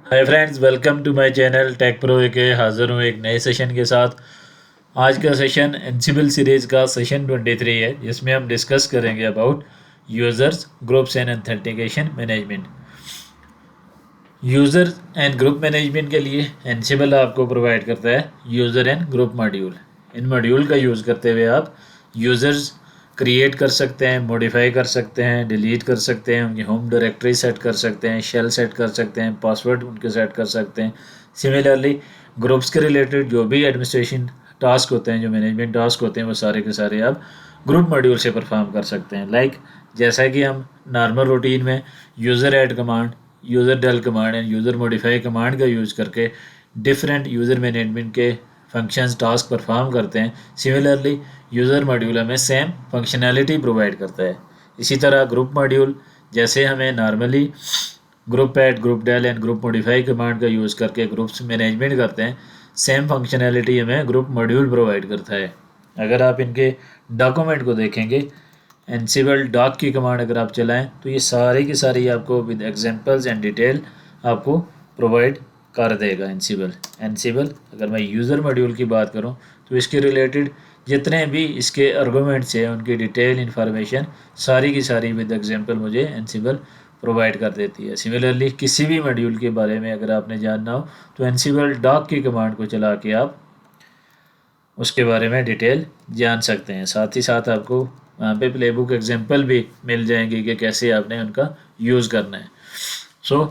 Hi friends, welcome to my channel Tech Pro के हाज़िर हूँ एक नए सेशन के साथ। आज का सेशन एनसिबल सीरीज़ का सेशन 23 है, जिसमें हम डिस्कस करेंगे about users groups and authentication management. User and group management के लिए एनसिबल आपको प्रोवाइड करता है user and group module. In module का यूज़ करते हुए आप यूज़र्स क्रिएट कर सकते हैं, मॉडिफाई कर सकते हैं, डिलीट कर सकते हैं, उनकी होम डायरेक्टरी सेट कर सकते हैं, शेल सेट कर सकते हैं, पासवर्ड उनके सेट कर सकते हैं। सिमिलरली ग्रुप्स के रिलेटेड जो भी एडमिनिस्ट्रेशन टास्क होते हैं, जो मैनेजमेंट टास्क होते हैं, वो सारे के सारे आप ग्रुप मॉड्यूल से परफॉर्म कर सकते हैं। जैसा कि हम नॉर्मल रूटीन में user add command, user del command and user modify command का यूज़ करके डिफरेंट यूज़र मैनेजमेंट के फंक्शंस टास्क परफॉर्म करते हैं, सिमिलरली यूज़र मॉड्यूल हमें सेम फंक्शनैलिटी प्रोवाइड करता है। इसी तरह ग्रुप मॉड्यूल जैसे हमें normally group add, group del and group modify command का यूज़ करके ग्रुप्स मैनेजमेंट करते हैं, सेम फंक्शनैलिटी हमें ग्रुप मॉड्यूल प्रोवाइड करता है। अगर आप इनके डॉक्यूमेंट को देखेंगे, एनसिबल डॉक की कमांड अगर आप चलाएं तो ये सारी की सारी आपको विद एग्जांपल्स एंड डिटेल आपको प्रोवाइड कर देगा एनसिबल। एनसिबल अगर मैं यूज़र मॉड्यूल की बात करूं तो इसके रिलेटेड जितने भी इसके आर्गूमेंट्स हैं, उनकी डिटेल इन्फॉर्मेशन सारी की सारी विद एग्जांपल मुझे एनसिबल प्रोवाइड कर देती है। सिमिलरली किसी भी मॉड्यूल के बारे में अगर आपने जानना हो तो एनसिबल डॉक की कमांड को चला के आप उसके बारे में डिटेल जान सकते हैं। साथ ही साथ आपको वहाँ पे प्लेबुक एग्जांपल भी मिल जाएंगे कि कैसे आपने उनका यूज़ करना है। सो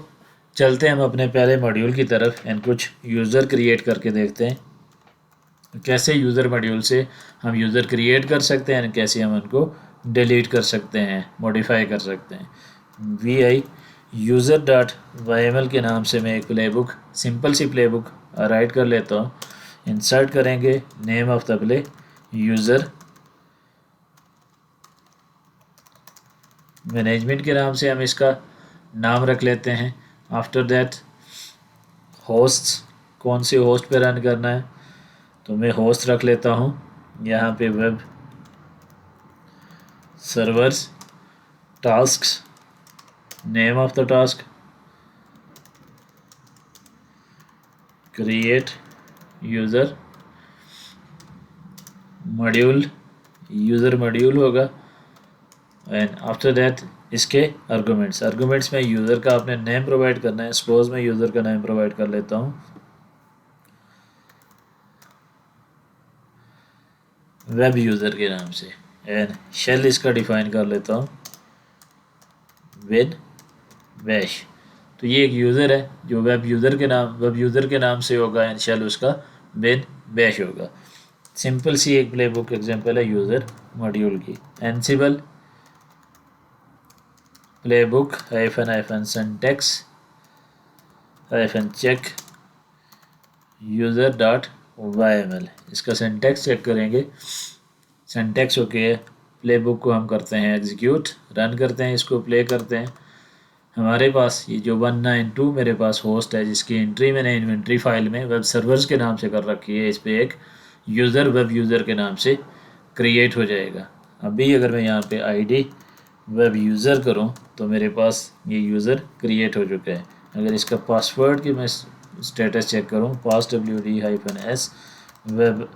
चलते हैं हम अपने पहले मॉड्यूल की तरफ एंड कुछ यूज़र क्रिएट करके देखते हैं कैसे यूज़र मॉड्यूल से हम यूज़र क्रिएट कर सकते हैं, कैसे हम उनको डिलीट कर सकते हैं, मॉडिफाई कर सकते हैं। V I user dot Y M L के नाम से मैं एक प्लेबुक, सिंपल सी प्लेबुक राइट कर लेता हूँ। इंसर्ट करेंगे name of the play user management के नाम से हम इसका नाम रख लेते हैं। आफ्टर दैट होस्ट्स, कौन सी होस्ट पे रन करना है तो मैं होस्ट रख लेता हूँ यहाँ पे web servers, tasks, name of the task, create user module, user module होगा एंड आफ्टर दैट इसके आर्गूमेंट्स में यूज़र का आपने नेम प्रोवाइड करना है। सपोज मैं यूज़र का नेम प्रोवाइड कर लेता हूँ वेब यूज़र के नाम से एंड शेल इसका डिफाइन कर लेता हूँ विद बैश। तो ये एक यूज़र है जो वेब यूज़र के नाम से होगा एंड शेल उसका विद बैश होगा। सिंपल सी एक प्लेबुक एग्जांपल है यूज़र मॉड्यूल की। Ansible playbook hyphen hyphen syntax hyphen check user dot Y M L, इसका सिंटैक्स चेक करेंगे। सिंटैक्स ओके, प्लेबुक को हम करते हैं एग्जीक्यूट, रन करते हैं, इसको प्ले करते हैं। हमारे पास ये जो 192 मेरे पास होस्ट है, जिसकी एंट्री मैंने इन्वेंट्री फाइल में वेब सर्वर्स के नाम से कर रखी है, इस पर एक यूज़र वेब यूज़र के नाम से क्रिएट हो जाएगा। अभी अगर मैं यहाँ पे आईडी वेब यूज़र करूँ तो मेरे पास ये यूज़र क्रिएट हो चुका है। अगर इसका पासवर्ड की मैं स्टेटस चेक करूँ, पास wd-s वेब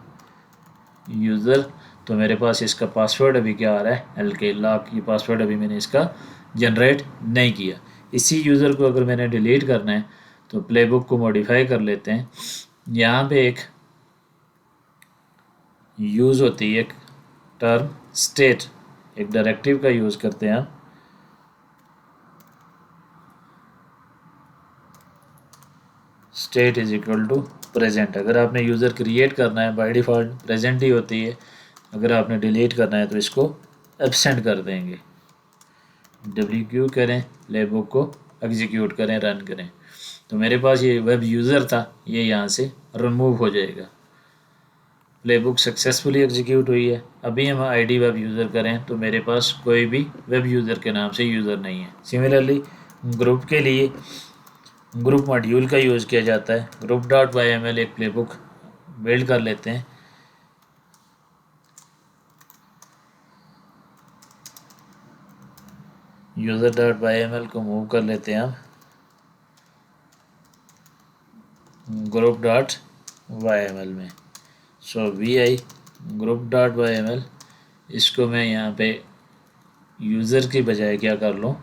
यूज़र, तो मेरे पास इसका पासवर्ड अभी क्या आ रहा है, एल के लॉक। ये पासवर्ड अभी मैंने इसका जनरेट नहीं किया। इसी यूज़र को अगर मैंने डिलीट करना है तो प्लेबुक को मॉडिफाई कर लेते हैं। यहाँ पे एक यूज़ होती है एक टर्म स्टेट, एक डायरेक्टिव का यूज़ करते हैं हम। State is equal to present. अगर आपने यूज़र क्रिएट करना है बाय डिफ़ॉल्ट प्रेजेंट ही होती है, अगर आपने डिलीट करना है तो इसको एब्सेंट कर देंगे। WQ करें, प्लेबुक को एग्जीक्यूट करें, रन करें, तो मेरे पास ये वेब यूज़र था, ये यहाँ से रिमूव हो जाएगा। प्लेबुक सक्सेसफुली एग्जीक्यूट हुई है। अभी हम आईडी वेब यूज़र करें तो मेरे पास कोई भी वेब यूज़र के नाम से यूज़र नहीं है। सिमिलरली ग्रुप के लिए ग्रुप मॉड्यूल का यूज़ किया जाता है। Group dot Y M L एक प्लेबुक बिल्ड कर लेते हैं। User dot Y M L को मूव कर लेते हैं हम ग्रुप डॉट YML में। So VI group dot YML, इसको मैं यहाँ पे यूज़र की बजाय क्या कर लूँ,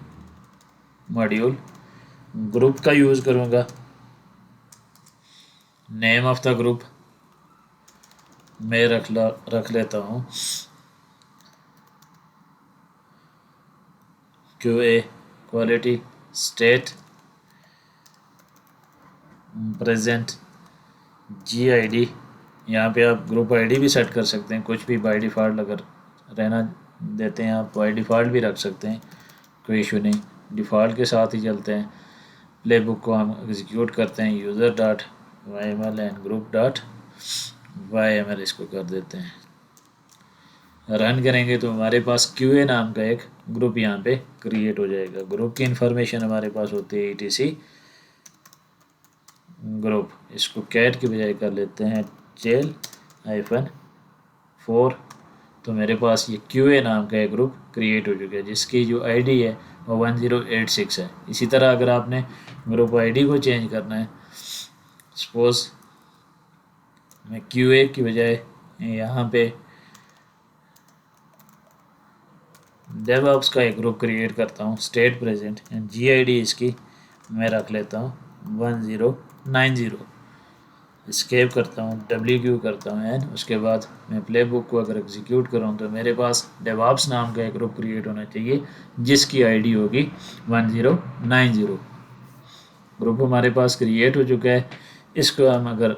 मॉड्यूल ग्रुप का यूज़ करूँगा। नेम ऑफ द ग्रुप मैं रख लेता हूँ QA quality state present GID। यहाँ पे आप ग्रुप ID भी सेट कर सकते हैं, कुछ भी बाय डिफ़ॉल्ट अगर रहना देते हैं आप बाय डिफ़ॉल्ट भी रख सकते हैं, कोई इशू नहीं, डिफ़ॉल्ट के साथ ही चलते हैं। प्ले बुक को हम एग्जीक्यूट करते हैं, user dot YML and group dot YML इसको कर देते हैं। रन करेंगे तो हमारे पास QA नाम का एक ग्रुप यहाँ पे क्रिएट हो जाएगा। ग्रुप की इंफॉर्मेशन हमारे पास होती है ETC ग्रुप। इसको कैट की बजाय कर लेते हैं -4। तो मेरे पास ये QA नाम का एक ग्रुप क्रिएट हो चुका है, जिसकी जो ID है वो 1086 है। इसी तरह अगर आपने ग्रुप ID को चेंज करना है, सपोज मैं QA की बजाय यहाँ पे DevOps का एक ग्रुप क्रिएट करता हूँ, स्टेट प्रेजेंट एंड GID इसकी मैं रख लेता हूँ 1090। स्केप करता हूँ, WQ करता हूँ एंड उसके बाद मैं प्ले बुक को अगर एग्जीक्यूट करूँ तो मेरे पास DevOps नाम का एक ग्रुप क्रिएट होना चाहिए, जिसकी ID होगी 1090। ग्रुप हमारे पास क्रिएट हो चुका है। इसको हम अगर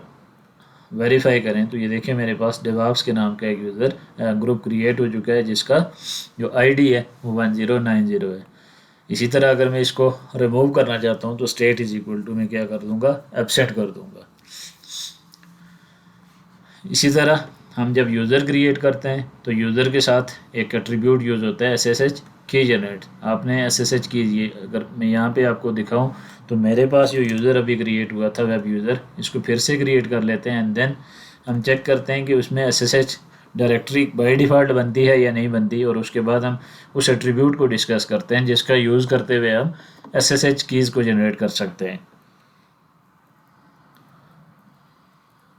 वेरीफाई करें तो ये देखिए मेरे पास DevOps के नाम का एक यूज़र ग्रुप क्रिएट हो चुका है, जिसका जो ID है वो 1090 है। इसी तरह अगर मैं इसको रिमूव करना चाहता हूँ तो स्टेट इज इक्वल टू मैं क्या कर दूँगा, एब्सेंट कर दूँगा। इसी तरह हम जब यूज़र क्रिएट करते हैं तो यूज़र के साथ एक एट्रीब्यूट यूज़ होता है SSH की जनरेट। आपने SSH कीजिए, अगर मैं यहाँ पे आपको दिखाऊं तो मेरे पास जो यूज़र अभी क्रिएट हुआ था वेब यूज़र, इसको फिर से क्रिएट कर लेते हैं एंड देन हम चेक करते हैं कि उसमें SSH डायरेक्टरी बाय डिफ़ॉल्ट बनती है या नहीं बनती, और उसके बाद हम उस एट्रीब्यूट को डिस्कस करते हैं जिसका यूज़ करते हुए हम SSH कीज़ को जनरेट कर सकते हैं।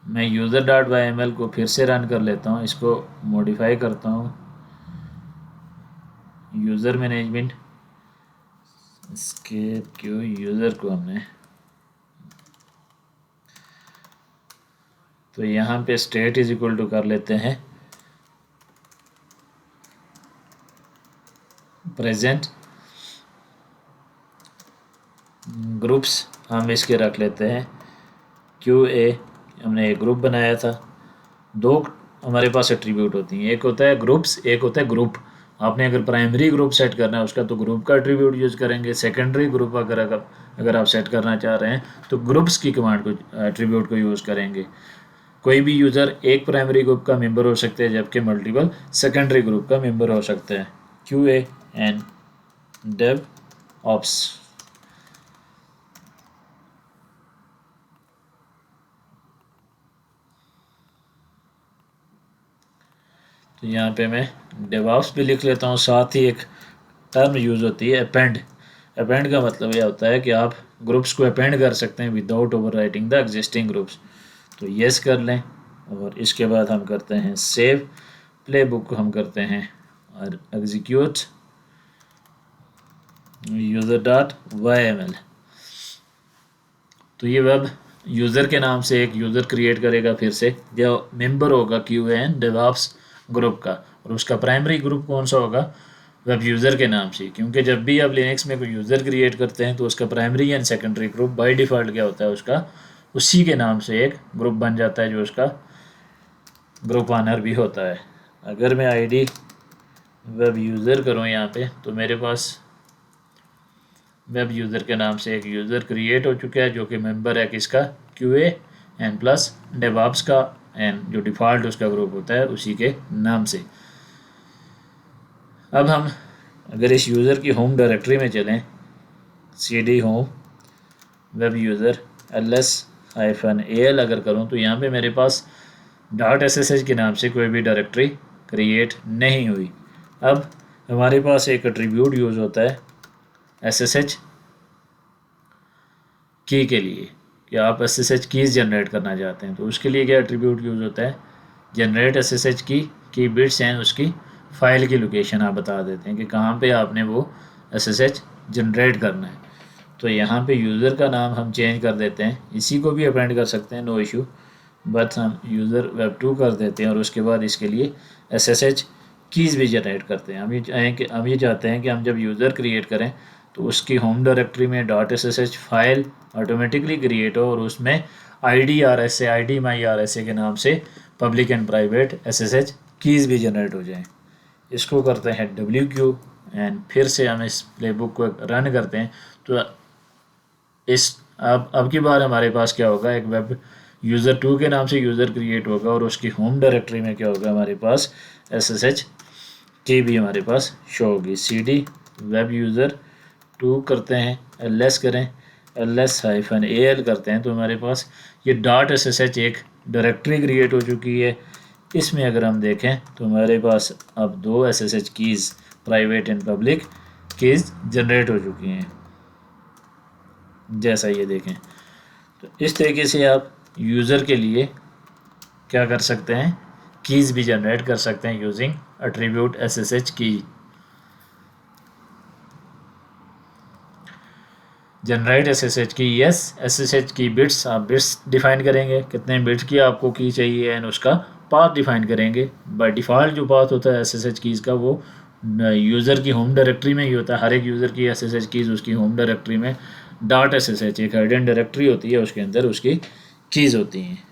मैं यूज़र डॉट YML को फिर से रन कर लेता हूँ, इसको मॉडिफाई करता हूँ, यूज़र मैनेजमेंट स्केप क्यों यूज़र को हमने, तो यहाँ पे स्टेट इज इक्वल टू कर लेते हैं प्रेजेंट ग्रुप्स, हम इसके रख लेते हैं QA। हमने एक ग्रुप बनाया था। दो हमारे पास एट्रीब्यूट होती हैं, एक होता है ग्रुप्स, एक होता है ग्रुप। आपने अगर प्राइमरी ग्रुप सेट करना है उसका तो ग्रुप का एट्रीब्यूट यूज़ करेंगे। सेकेंडरी ग्रुप अगर आप सेट करना चाह रहे हैं तो ग्रुप्स की कमांड को एट्रीब्यूट को यूज़ करेंगे। कोई भी यूज़र एक प्राइमरी ग्रुप का मेंबर हो सकते हैं, जबकि मल्टीपल सेकेंडरी ग्रुप का मेंबर हो सकते हैं। QA and DevOps। तो यहाँ पे मैं DevOps भी लिख लेता हूँ। साथ ही एक टर्म यूज़ होती है अपेंड। अपेंड का मतलब यह होता है कि आप ग्रुप्स को अपेंड कर सकते हैं without overwriting the existing groups. तो येस कर लें और इसके बाद हम करते हैं सेव। प्ले बुक को हम करते हैं और एग्जीक्यूट यूज़र डॉट YML। तो ये वेब यूज़र के नाम से एक यूज़र क्रिएट करेगा फिर से, जो मेंबर होगा QA एंड DevOps ग्रुप का, और उसका प्राइमरी ग्रुप कौन सा होगा, वेब यूज़र के नाम से। क्योंकि जब भी आप लिनक्स में कोई यूज़र क्रिएट करते हैं तो उसका primary and secondary group by default क्या होता है, उसका उसी के नाम से एक ग्रुप बन जाता है, जो उसका ग्रुप ऑनर भी होता है। अगर मैं ID वेब यूज़र करूँ यहाँ पे तो मेरे पास वेब यूज़र के नाम से एक यूज़र क्रिएट हो चुका है, जो कि मेंबर है किसका, QA एंड प्लस DevOps का, एंड जो डिफ़ॉल्ट उसका ग्रुप होता है उसी के नाम से। अब हम अगर इस यूज़र की होम डायरेक्टरी में चलें, CD home web user ls-al अगर करूं तो यहाँ पे मेरे पास .ssh के नाम से कोई भी डायरेक्टरी क्रिएट नहीं हुई। अब हमारे पास एक एट्रीब्यूट यूज़ होता है SSH की के लिए। कि आप SSH कीज़ जनरेट करना चाहते हैं, तो उसके लिए क्या एट्रीब्यूट यूज़ होता है, जनरेट SSH की बिट्स हैं, उसकी फ़ाइल की लोकेशन आप बता देते हैं कि कहाँ पे आपने वो SSH जनरेट करना है। तो यहाँ पे यूज़र का नाम हम चेंज कर देते हैं, इसी को भी अपेंड कर सकते हैं, नो इशू, बट हम यूज़र web2 कर देते हैं और उसके बाद इसके लिए SSH कीज़ भी जनरेट करते हैं। हम ये चाहते हैं कि हम जब यूज़र क्रिएट करें तो उसकी होम डायरेक्टरी में .ssh फाइल ऑटोमेटिकली क्रिएट हो और उसमें ID के नाम से public and private SSH keys भी जनरेट हो जाएँ। इसको करते हैं WQ एंड फिर से हम इस प्लेबुक को रन करते हैं। तो इस अब की बार हमारे पास क्या होगा, एक वेब यूज़र 2 के नाम से यूज़र क्रिएट होगा और उसकी होम डायरेक्टरी में क्या होगा, हमारे पास SSH की भी हमारे पास शो होगी। CD वेब यूज़र 2 करते हैं, ls करें, ls-al करते हैं, तो हमारे पास ये .ssh एक डायरेक्टरी क्रिएट हो चुकी है। इसमें अगर हम देखें तो हमारे पास अब 2 SSH keys private and public keys generate हो चुकी हैं, जैसा ये देखें। तो इस तरीके से आप यूज़र के लिए क्या कर सकते हैं, कीज़ भी जनरेट कर सकते हैं यूजिंग एट्रीब्यूट SSH की। जनरेट SSH की, यस SSH की बिट्स, आप बिट्स डिफाइन करेंगे कितने बिट्स की आपको की चाहिए एंड उसका पाथ डिफाइन करेंगे। बाय डिफ़ॉल्ट जो पाथ होता है SSH कीज़ का वो यूज़र की होम डायरेक्टरी में ही होता है। हर एक यूज़र की SSH कीज़ उसकी होम डायरेक्टरी में .ssh एक हिडन डायरेक्टरी होती है, उसके अंदर उसकी कीज़ होती हैं।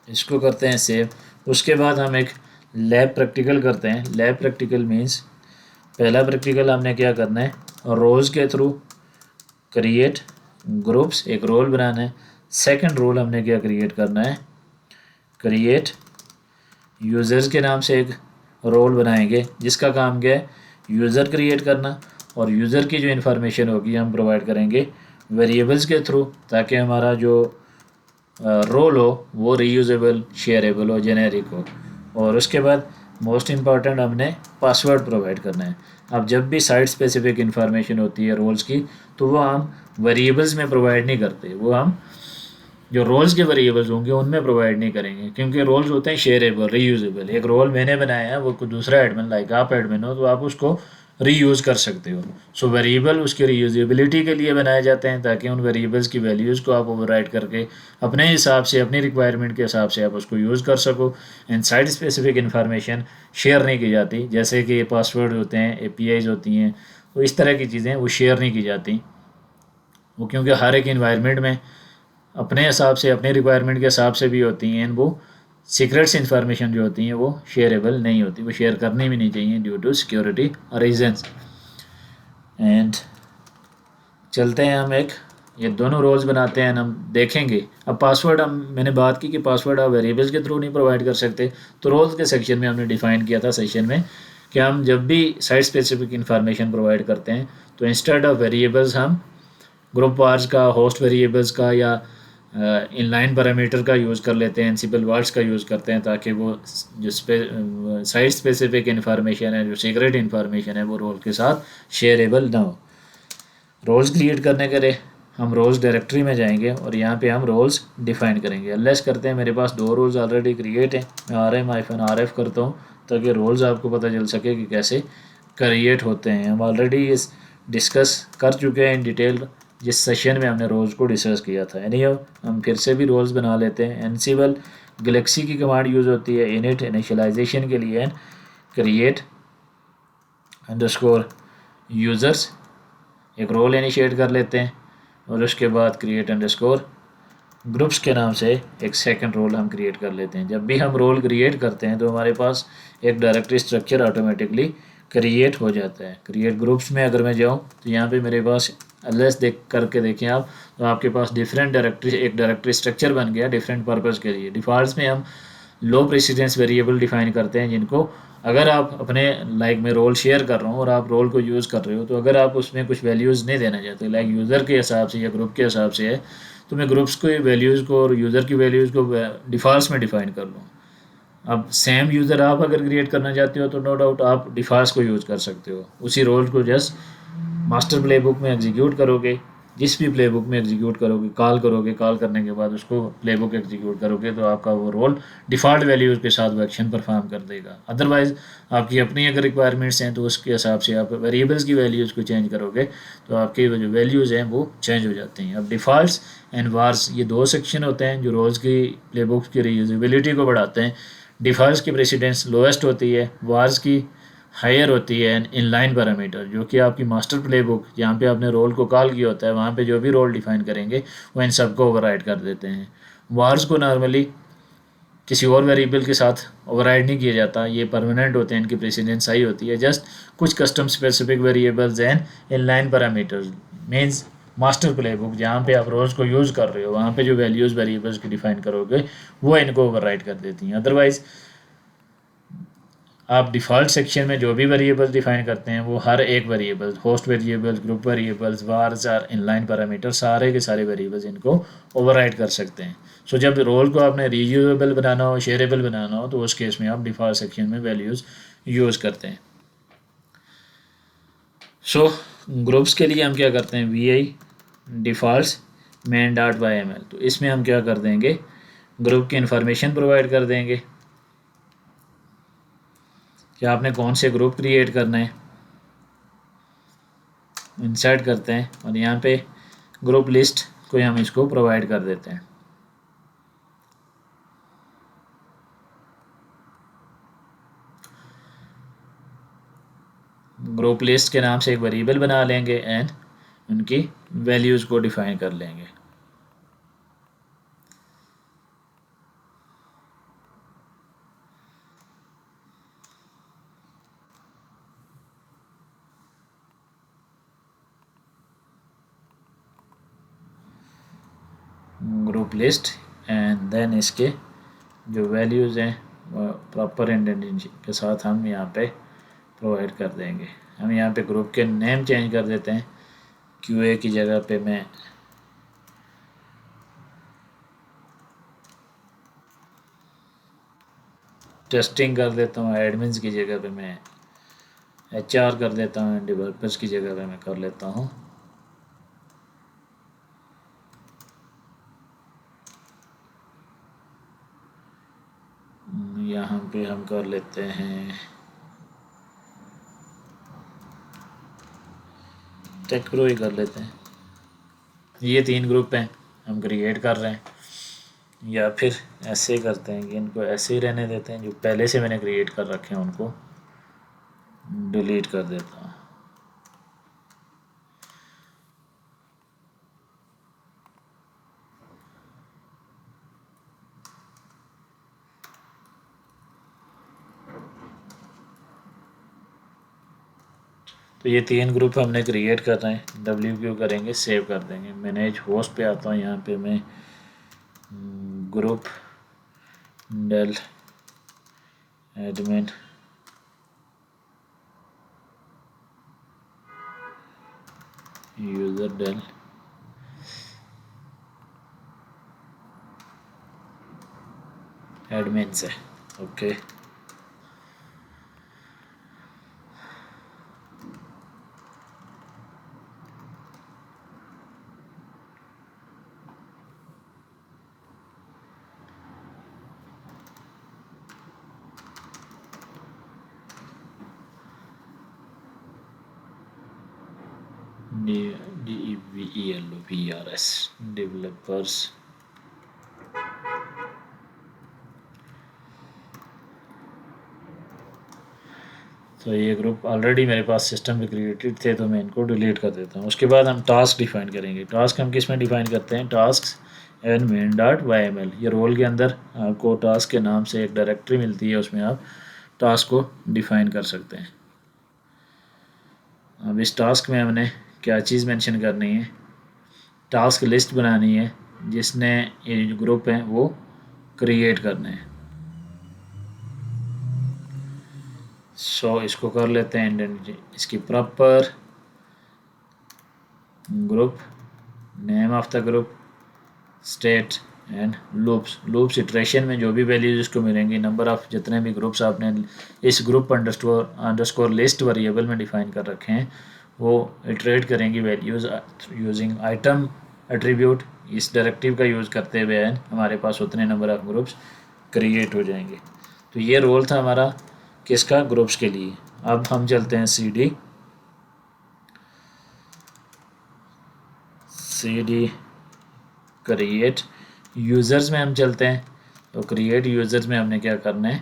इसको करते हैं सेव। उसके बाद हम एक लैब प्रैक्टिकल करते हैं। लैब प्रैक्टिकल मीन्स पहला प्रैक्टिकल हमने क्या करना है, रोज़ के थ्रू क्रिएट ग्रुप्स, एक रोल बनाना है। सेकंड रोल हमने क्या क्रिएट करना है, क्रिएट यूज़र्स के नाम से एक रोल बनाएंगे जिसका काम क्या है, यूज़र क्रिएट करना, और यूज़र की जो इन्फॉर्मेशन होगी हम प्रोवाइड करेंगे वेरिएबल्स के थ्रू, ताकि हमारा जो रोल हो वो रीयूजेबल, शेयरेबल हो, जेनेरिक हो। और उसके बाद मोस्ट इम्पॉर्टेंट हमने पासवर्ड प्रोवाइड करना है। अब जब भी साइट स्पेसिफिक इन्फॉर्मेशन होती है रोल्स की, तो वो हम वेरिएबल्स में प्रोवाइड नहीं करते, वो हम जो रोल्स के वेरिएबल्स होंगे उनमें प्रोवाइड नहीं करेंगे, क्योंकि रोल्स होते हैं शेयरेबल, रीयूजेबल। एक रोल मैंने बनाया है, वो कोई दूसरा एडमिन, लाइक आप एडमिन हो, तो आप उसको रीयूज़ कर सकते हो। सो वेरिएबल उसकी रीयूजेबिलिटी के लिए बनाए जाते हैं, ताकि उन वेरिएबल्स की वैल्यूज़ को आप ओवरराइड करके अपने हिसाब से, अपनी रिक्वायरमेंट के हिसाब से आप उसको यूज़ कर सको। And site specific information share नहीं की जाती, जैसे कि पासवर्ड होते हैं, APIs होती हैं, तो इस तरह की चीज़ें वो शेयर नहीं की जाती, वो क्योंकि हर एक इन्वायरमेंट में अपने हिसाब से, अपने रिक्वायरमेंट के हिसाब से भी होती हैं। वो सीक्रेट्स इन्फॉर्मेशन जो होती हैं वो शेयरेबल नहीं होती, वो शेयर करनी भी नहीं चाहिए due to security reasons. And चलते हैं हम एक, ये दोनों रोल्स बनाते हैं, हम देखेंगे। अब पासवर्ड मैंने बात की कि पासवर्ड आप वेरिएबल्स के थ्रू नहीं प्रोवाइड कर सकते, तो रोल्स के सेक्शन में हमने डिफाइन किया था सेशन में कि हम जब भी साइट स्पेसिफिक इन्फॉर्मेशन प्रोवाइड करते हैं तो इंस्टेड ऑफ वेरिएबल्स हम ग्रुप वार्स का, होस्ट वेरिएबल्स का या इनलाइन पैरामीटर का यूज़ कर लेते हैं, एनसिबल वर्ड्स का यूज़ करते हैं, ताकि वो जो साइट स्पेसिफिक इन्फॉर्मेशन है, जो सीक्रेट इन्फॉर्मेशन है, वो रोल के साथ शेयरेबल ना हो। रोल्स क्रिएट करने के लिए हम रोल्स डायरेक्टरी में जाएंगे और यहाँ पे हम रोल्स डिफाइन करेंगे। ls करते हैं, मेरे पास 2 रोल्स ऑलरेडी क्रिएट हैं, मैं rm-rf करता हूँ ताकि रोल्स आपको पता चल सके कि कैसे क्रिएट होते हैं। हम ऑलरेडी इस डिस्कस कर चुके हैं इन डिटेल, जिस सेशन में हमने रोल्स को डिस्कस किया था। हम फिर से भी रोल्स बना लेते हैं। एनसिबल गैलेक्सी की कमांड यूज़ होती है इनिट इनिशियलाइजेशन के लिए, क्रिएट अंडरस्कोर यूज़र्स, एक रोल इनिशिएट कर लेते हैं, और उसके बाद क्रिएट अंडरस्कोर ग्रुप्स के नाम से एक सेकंड रोल हम क्रिएट कर लेते हैं। जब भी हम रोल क्रिएट करते हैं तो हमारे पास एक डायरेक्टरी स्ट्रक्चर ऑटोमेटिकली क्रिएट हो जाता है। क्रिएट ग्रुप्स में अगर मैं जाऊं तो यहाँ पे मेरे पास ls देख करके देखें आप, तो आपके पास डिफरेंट डायरेक्टरी, एक डायरेक्टरी स्ट्रक्चर बन गया डिफरेंट पर्पज़ के लिए। डिफ़ॉल्ट में हम लो प्रेसिडेंस वेरिएबल डिफाइन करते हैं, जिनको अगर आप अपने लाइक में रोल शेयर कर रहा हूँ और आप रोल को यूज़ कर रहे हो, तो अगर आप उसमें कुछ वैल्यूज़ नहीं देना चाहते, लाइक यूज़र के हिसाब से या ग्रुप के हिसाब से है, तो मैं ग्रुप्स को वैल्यूज़ को और यूज़र की वैल्यूज़ को डिफ़ॉल्ट में डिफाइन कर लूँ। अब सेम यूज़र आप अगर क्रिएट करना चाहते हो तो नो डाउट आप डिफ़ॉल्ट को यूज़ कर सकते हो, उसी रोल को जस्ट मास्टर प्ले बुक में एग्जीक्यूट करोगे जिस भी प्लेबुक में एग्जीक्यूट करोगे, कॉल करोगे, कॉल करने के बाद उसको प्लेबुक एग्जीक्यूट करोगे तो आपका वो रोल डिफ़ॉल्ट वैल्यूज़ के साथ वो एक्शन परफॉर्म कर देगा। अदरवाइज़ आपकी अपनी अगर रिक्वायरमेंट्स हैं तो उसके हिसाब से आप वेरिएबल्स की वैल्यूज़ को चेंज करोगे तो आपकी जो वैल्यूज़ हैं वो चेंज हो जाती हैं। अब डिफ़ॉल्ट्स एंड वार्स ये दो सेक्शन होते हैं जो रोल्स की प्लेबुक्स की रीयूजेबिलिटी को बढ़ाते हैं। डिफ़ॉल्ट्स की प्रेसिडेंस लोएस्ट होती है, वार्स की हायर होती है इनलाइन पैरामीटर, जो कि आपकी मास्टर प्लेबुक जहाँ पे आपने रोल को कॉल किया होता है वहाँ पे जो भी रोल डिफाइन करेंगे वो इन सबको ओवरराइड कर देते हैं। वार्स को नॉर्मली किसी और वेरिएबल के साथ ओवरराइड नहीं किया जाता, ये परमानेंट होते हैं, इनकी प्रेसिडेंस हाई होती है। जस्ट कुछ custom specific variables and inline parameters means master playbook जहाँ पे आप रोल्स को यूज़ कर रहे हो वहाँ पे जो वैल्यूज़ वेरिएबल्स की डिफाइन करोगे वो इनको ओवरराइड कर देती हैं। अदरवाइज़ आप डिफ़ॉल्ट सेक्शन में जो भी वेरिएबल्स डिफाइन करते हैं वो हर एक variables, host variables, group variables, wars और इनलाइन पैरामीटर, सारे के सारे वेरिएबल्स इनको ओवरराइड कर सकते हैं। सो जब रोल को आपने रीयूजेबल बनाना हो, शेयरेबल बनाना हो, तो उस केस में आप डिफ़ॉल्ट सेक्शन में वैल्यूज़ यूज़ करते हैं। सो ग्रुप्स के लिए हम क्या करते हैं, V I defaults main dot Y M L, तो इसमें हम क्या कर देंगे, ग्रुप की इन्फॉर्मेशन प्रोवाइड कर देंगे कि आपने कौन से ग्रुप क्रिएट करना है, इंसर्ट करते हैं और यहाँ पे ग्रुप लिस्ट को हम इसको प्रोवाइड कर देते हैं। ग्रुप लिस्ट के नाम से एक वेरिएबल बना लेंगे एंड उनकी वैल्यूज़ को डिफाइन कर लेंगे। ग्रुप लिस्ट एंड देन इसके जो वैल्यूज़ हैं वो प्रॉपर इंडेंटेशन के साथ हम यहाँ पे प्रोवाइड कर देंगे। हम यहाँ पे ग्रुप के नेम चेंज कर देते हैं, QA की जगह पे मैं टेस्टिंग कर देता हूँ, एडमिन्स की जगह पे मैं HR कर देता हूँ, डेवलपर्स की जगह पे मैं कर लेता हूँ यहाँ पे हम कर लेते हैं टेक प्रो ही कर लेते हैं। ये 3 ग्रुप हैं हम क्रिएट कर रहे हैं, या फिर ऐसे करते हैं कि इनको ऐसे ही रहने देते हैं, जो पहले से मैंने क्रिएट कर रखे हैं उनको डिलीट कर देता हूँ। तो ये 3 ग्रुप हमने क्रिएट कर रहे हैं, WQ करेंगे, सेव कर देंगे। मैनेज होस्ट पे आता हूँ, यहाँ पे मैं group del admin user del admin से ओके। DEVELOPERS डेवलपर्स तो ये ग्रुप ऑलरेडी मेरे पास सिस्टम में क्रिएटेड थे तो मैं इनको डिलीट कर देता हूँ। उसके बाद हम टास्क डिफाइन करेंगे। टास्क हम किस में डिफाइन करते हैं, task and main dot Y M L. ये रोल के अंदर आपको टास्क के नाम से एक डायरेक्टरी मिलती है, उसमें आप टास्क को डिफाइन कर सकते हैं। अब इस टास्क में हमने क्या चीज़ मेंशन करनी है, टास्क लिस्ट बनानी है जिसने ये जो ग्रुप हैं वो क्रिएट करने हैं। सो इसको कर लेते हैं इसकी proper group name of the group state and loops iteration में जो भी वैल्यूज इसको मिलेंगी, नंबर ऑफ जितने भी ग्रुप्स आपने इस ग्रुप अंडरस्कोर लिस्ट वेरिएबल में डिफाइन कर रखे हैं वो इटरेट करेंगी वैल्यूज़ यूजिंग आइटम एट्रीब्यूट। इस डायरेक्टिव का यूज़ करते हुए हमारे पास उतने नंबर ऑफ ग्रुप्स क्रिएट हो जाएंगे। तो ये रोल था हमारा किसका, ग्रुप्स के लिए। अब हम चलते हैं सी डी क्रिएट यूज़र्स में हम चलते हैं। तो क्रिएट यूज़र्स में हमने क्या करना है,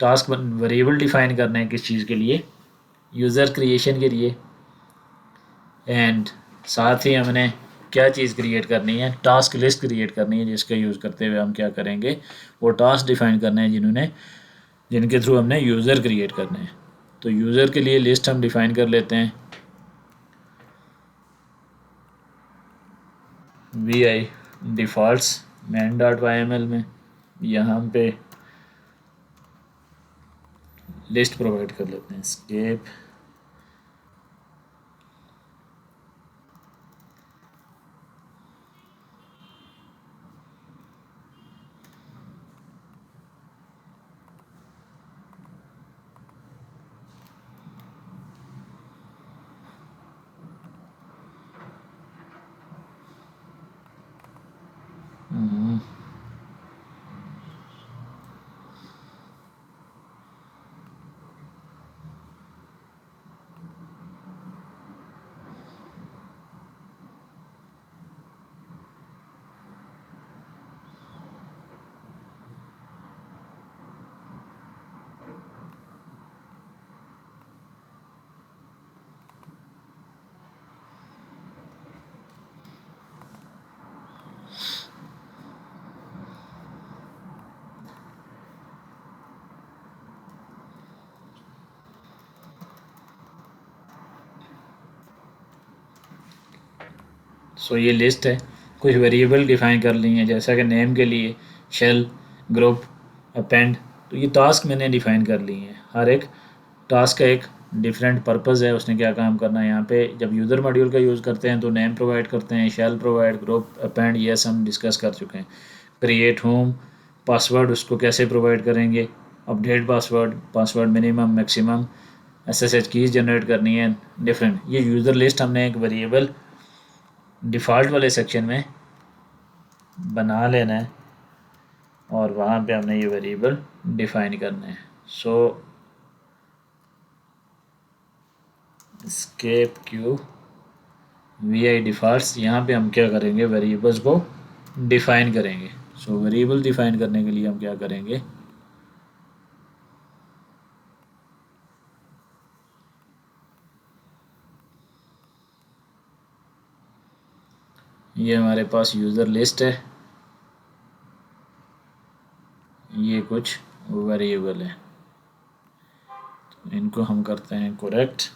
टास्क वेरिएबल डिफाइन करना है किस चीज़ के लिए, यूज़र क्रिएशन के लिए। एंड साथ ही हमने क्या चीज़ क्रिएट करनी है, टास्क लिस्ट क्रिएट करनी है, जिसका यूज़ करते हुए हम क्या करेंगे, वो टास्क डिफाइन करना है जिनके थ्रू हमने यूज़र क्रिएट करने हैं। तो यूज़र के लिए लिस्ट हम डिफाइन कर लेते हैं, V I defaults main dot Y M L में यहाँ पे लिस्ट प्रोवाइड कर लेते हैं, स्केप सो ये लिस्ट है, कुछ वेरिएबल डिफाइन कर ली हैं, जैसा कि नेम के लिए शेल, ग्रुप, अपेंड। तो ये टास्क मैंने डिफाइन कर ली हैं, हर एक टास्क का एक डिफरेंट पर्पज़ है, उसने क्या काम करना है। यहाँ पे जब यूज़र मॉड्यूल का यूज़ करते हैं तो नेम प्रोवाइड करते हैं, शेल प्रोवाइड, ग्रुप, अपेंड, ये हम डिस्कस कर चुके हैं। क्रिएट होम, पासवर्ड उसको कैसे प्रोवाइड करेंगे, update password, password minimum maximum, SSH keys generate करनी है डिफरेंट। ये यूज़र लिस्ट हमने एक वेरिएबल डिफ़ॉल्ट वाले सेक्शन में बना लेना है और वहाँ पे हमने ये वेरिएबल डिफ़ाइन करना है। So escape Q V I defaults, यहाँ पे हम क्या करेंगे, वेरिएबल्स को डिफ़ाइन करेंगे। सो वेरिएबल डिफ़ाइन करने के लिए हम क्या करेंगे, ये हमारे पास यूज़र लिस्ट है, ये कुछ वेरिएबल है, इनको हम करते हैं करेक्ट।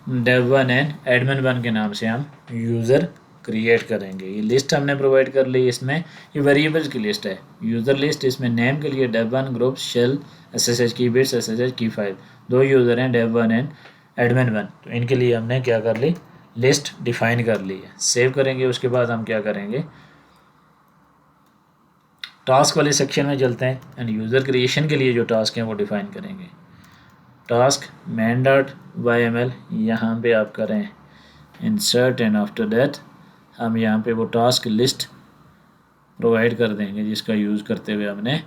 dev1 एंड admin1 के नाम से हम यूज़र क्रिएट करेंगे। ये लिस्ट हमने प्रोवाइड कर ली, इसमें ये वेरिएबल्स की लिस्ट है, यूज़र लिस्ट। इसमें नेम के लिए dev1 ग्रुप, शेल, SSH की बिट्स, SSH की फाइल, दो यूज़र हैं dev1 एंड admin1। तो इनके लिए हमने क्या कर ली, लिस्ट डिफाइन कर ली है। सेव करेंगे, उसके बाद हम क्या करेंगे, टास्क वाले सेक्शन में चलते हैं एंड यूज़र क्रिएशन के लिए जो टास्क हैं वो डिफ़ाइन करेंगे। Task main dot Y M L, यहाँ पर आप करें इंसर्ट एंड आफ्टर दैट हम यहाँ पे वो टास्क लिस्ट प्रोवाइड कर देंगे, जिसका यूज़ करते हुए हमने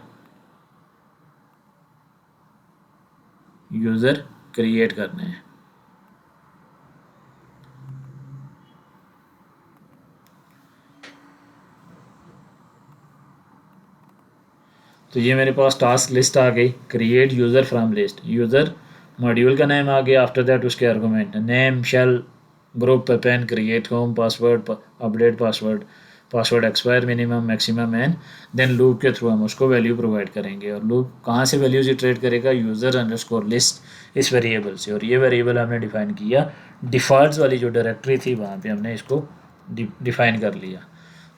यूज़र क्रिएट करने हैं। तो ये मेरे पास टास्क लिस्ट आ गई, create user from list, user module का नेम आ गया, आफ्टर दैट उसके argument name, shell, group, append, create home, password, update password, password expire, minimum, maximum and then loop के थ्रू हम उसको वैल्यू प्रोवाइड करेंगे। और लूप कहाँ से वैल्यूज इटरेट करेगा, यूज़र अंडरस्कोर लिस्ट इस वेरिएबल से। और ये वेरिएबल हमने डिफ़ाइन किया डिफ़ॉल्ट्स वाली जो डायरेक्टरी थी वहाँ पे हमने इसको डिफ़ाइन कर लिया।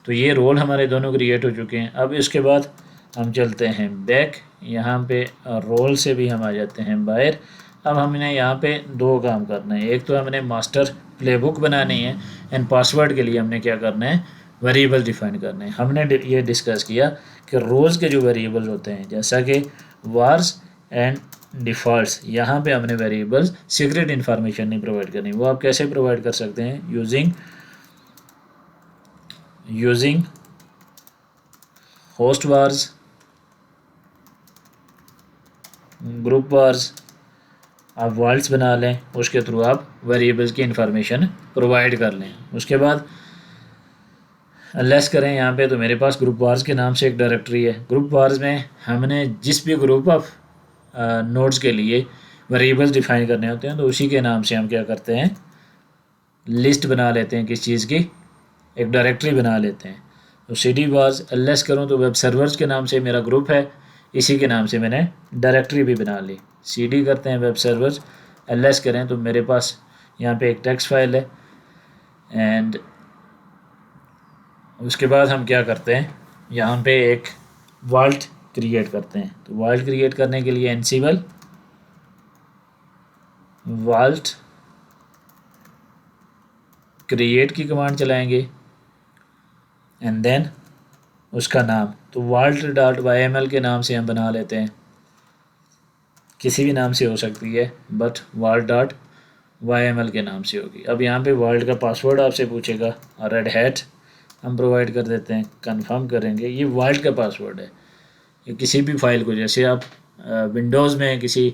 तो ये रोल हमारे दोनों क्रिएट हो चुके हैं। अब इसके बाद हम चलते हैं बैक, यहाँ पे रोल से भी हम आ जाते हैं बाहर। अब हमने यहाँ पे दो काम करना है, एक तो हमने मास्टर प्लेबुक बनानी है एंड पासवर्ड के लिए हमने क्या करना है, वेरिएबल डिफाइन करने हैं। हमने ये डिस्कस किया कि रोज़ के जो वेरिएबल्स होते हैं जैसा कि वार्स एंड डिफ़ॉल्ट्स, यहाँ पे हमने वेरिएबल्स सीक्रेट इन्फॉर्मेशन नहीं प्रोवाइड करनी। वो आप कैसे प्रोवाइड कर सकते हैं, using host wars, group wars, आप वाल्ट्स बना लें, उसके थ्रू आप वेरिएबल्स की इन्फॉर्मेशन प्रोवाइड कर लें। उसके बाद लेस करें यहाँ पे, तो मेरे पास ग्रुप वार्स के नाम से एक डायरेक्टरी है। ग्रुप वार्स में हमने जिस भी ग्रुप ऑफ नोड्स के लिए वेरिएबल्स डिफाइन करने होते हैं तो उसी के नाम से हम क्या करते हैं, लिस्ट बना लेते हैं, किस चीज़ की, एक डायरेक्टरी बना लेते हैं। तो cd वार्स लेस करूँ तो वेब सर्वर्स के नाम से मेरा ग्रुप है, इसी के नाम से मैंने डायरेक्टरी भी बना ली। cd करते हैं वेब सर्वर्स, लेस करें तो मेरे पास यहाँ पे एक टेक्स्ट फाइल है। एंड उसके बाद हम क्या करते हैं, यहाँ पे एक वाल्ट क्रिएट करते हैं। तो वाल्ट क्रिएट करने के लिए एनसिबल वाल्ट क्रिएट की कमांड चलाएंगे एंड देन उसका नाम, तो वाल्ट डॉट YML के नाम से हम बना लेते हैं, किसी भी नाम से हो सकती है बट वाल्ट डॉट YML के नाम से होगी। अब यहाँ पे वाल्ट का पासवर्ड आपसे पूछेगा, रेड हैट हम प्रोवाइड कर देते हैं, कंफर्म करेंगे। ये वाल्ट का पासवर्ड है। ये किसी भी फाइल को, जैसे आप विंडोज़ में किसी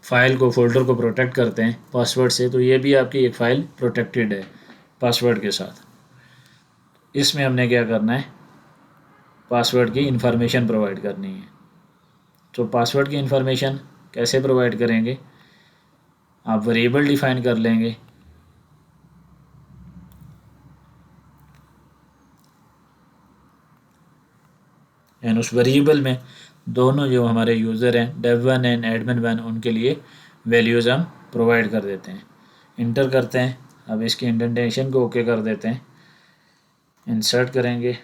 फ़ाइल को, फोल्डर को प्रोटेक्ट करते हैं पासवर्ड से, तो ये भी आपकी एक फ़ाइल प्रोटेक्टेड है पासवर्ड के साथ। इसमें हमने क्या करना है, पासवर्ड की इंफॉर्मेशन प्रोवाइड करनी है। तो पासवर्ड की इंफॉर्मेशन कैसे प्रोवाइड करेंगे, आप वेरिएबल डिफाइन कर लेंगे। एंड उस वेरिएबल में दोनों जो हमारे यूज़र हैं dev1 एंड admin1, उनके लिए वैल्यूज़ हम प्रोवाइड कर देते हैं। इंटर करते हैं, अब इसकी इंडेंटेशन को ओके कर देते हैं, इंसर्ट करेंगे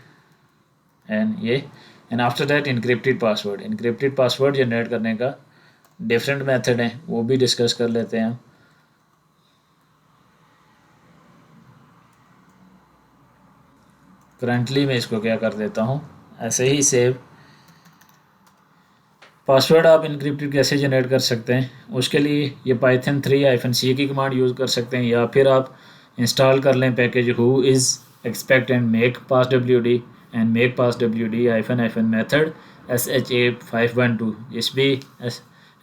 and after that encrypted password generate करने का डिफरेंट मेथड है, वो भी डिस्कस कर लेते हैं हम। करंटली मैं इसको क्या कर देता हूँ, ऐसे ही सेव। पासवर्ड आप इनक्रिप्टेड कैसे जनरेट कर सकते हैं, उसके लिए ये python 3-c की कमांड यूज़ कर सकते हैं, या फिर आप इंस्टॉल कर लें package who is expect and make passwd and make passwd -method SHA-512। जिस भी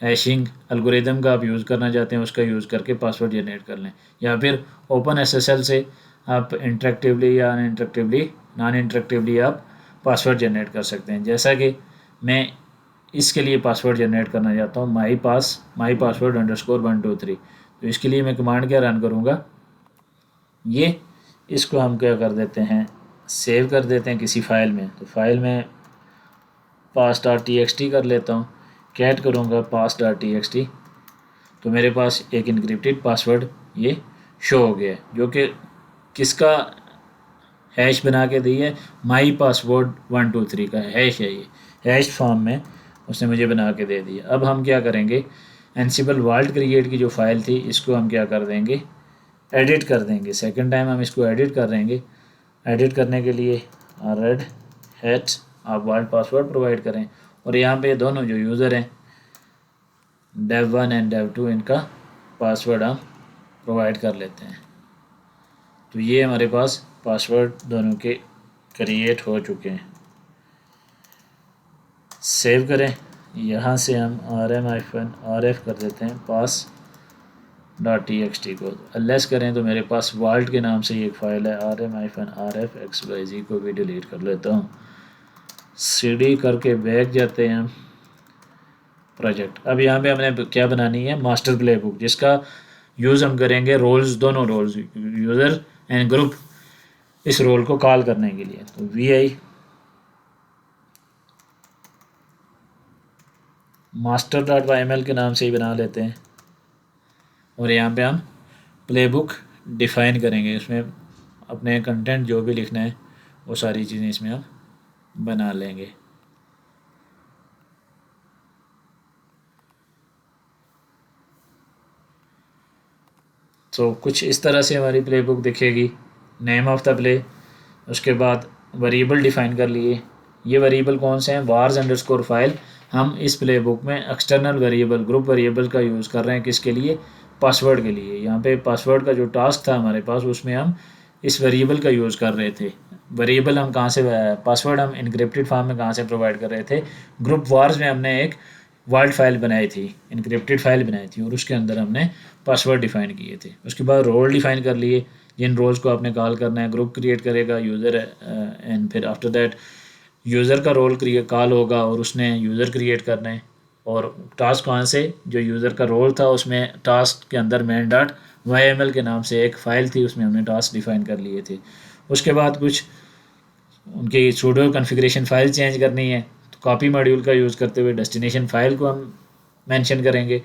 हैशिंग एल्गोरिदम का आप यूज़ करना चाहते हैं उसका यूज़ करके पासवर्ड जनरेट कर लें, या फिर OpenSSL से आप इंटरेक्टिवली या नॉन इंटरेक्टिवली आप पासवर्ड जनरेट कर सकते हैं। जैसा कि मैं इसके लिए पासवर्ड जनरेट करना चाहता हूँ, माई पासवर्ड _123। तो इसके लिए मैं कमांड क्या रन करूँगा, ये इसको हम क्या कर देते हैं, सेव कर देते हैं किसी फ़ाइल में। तो फाइल में pass.txt कर लेता हूँ, कैट करूँगा pass.txt, तो मेरे पास एक इनक्रिप्टेड पासवर्ड ये शो हो गया है, जो कि किसका हैश बना के दी है, माई पासवर्ड 123 का हैश है। ये हैश फॉर्म में उसने मुझे बना के दे दिया। अब हम क्या करेंगे, एनसिबल वाल्ट क्रिएट की जो फाइल थी इसको हम क्या कर देंगे, एडिट कर देंगे। सेकंड टाइम हम इसको एडिट कर देंगे। एडिट करने के लिए रेड हैट आप वाल्ट पासवर्ड प्रोवाइड करें, और यहाँ पे दोनों जो यूज़र हैं dev1 एंड dev2, इनका पासवर्ड हम प्रोवाइड कर लेते हैं। तो ये हमारे पास पासवर्ड दोनों के क्रिएट हो चुके हैं। सेव करें, यहाँ से हम rm-rf कर देते हैं pass.txt को, लेस करें तो मेरे पास वाल्ट के नाम से ये एक फ़ाइल है, rm-rf xyz को भी डिलीट कर लेता हूँ। cd करके बैक जाते हैं हम प्रोजेक्ट। अब यहाँ पे हमने क्या बनानी है, मास्टर प्ले बुक, जिसका यूज़ हम करेंगे रोल्स, दोनों रोल्स यूज़र एंड ग्रुप इस रोल को कॉल करने के लिए। तो vi master.yml के नाम से ही बना लेते हैं और यहाँ पे हम प्लेबुक डिफ़ाइन करेंगे। इसमें अपने कंटेंट जो भी लिखना है वो सारी चीज़ें इसमें हम बना लेंगे। तो कुछ इस तरह से हमारी प्लेबुक दिखेगी। नेम ऑफ द प्ले, उसके बाद वेरिएबल डिफ़ाइन कर लिए। ये वेरिएबल कौन से हैं? Wars underscore file. हम इस प्ले बुक में एक्सटर्नल वेरिएबल, ग्रुप वेरिएबल का यूज़ कर रहे हैं। किसके लिए? पासवर्ड के लिए। यहाँ पे पासवर्ड का जो टास्क था हमारे पास, उसमें हम इस वेरिएबल का यूज़ कर रहे थे। वेरिएबल हम कहाँ से, पासवर्ड हम इनक्रिप्टेड फॉर्म में कहाँ से प्रोवाइड कर रहे थे? ग्रुप वार्स में हमने एक वर्ल्ड फाइल बनाई थी, इनक्रिप्टेड फाइल बनाई थी और उसके अंदर हमने पासवर्ड डिफ़ाइन किए थे। उसके बाद रोल डिफ़ाइन कर लिए, जिन रोल्स को आपने कॉल करना है। ग्रुप क्रिएट करेगा यूज़र एंड फिर आफ्टर दैट यूज़र का रोल कॉल होगा और उसने यूज़र क्रिएट करना है। और टास्क कहाँ से? जो यूज़र का रोल था उसमें टास्क के अंदर main.yml के नाम से एक फ़ाइल थी, उसमें हमने टास्क डिफ़ाइन कर लिए थे। उसके बाद कुछ उनकी सूडो कॉन्फ़िगरेशन फ़ाइल चेंज करनी है, तो कॉपी मॉड्यूल का यूज़ करते हुए डेस्टिनेशन फ़ाइल को हम मेंशन करेंगे।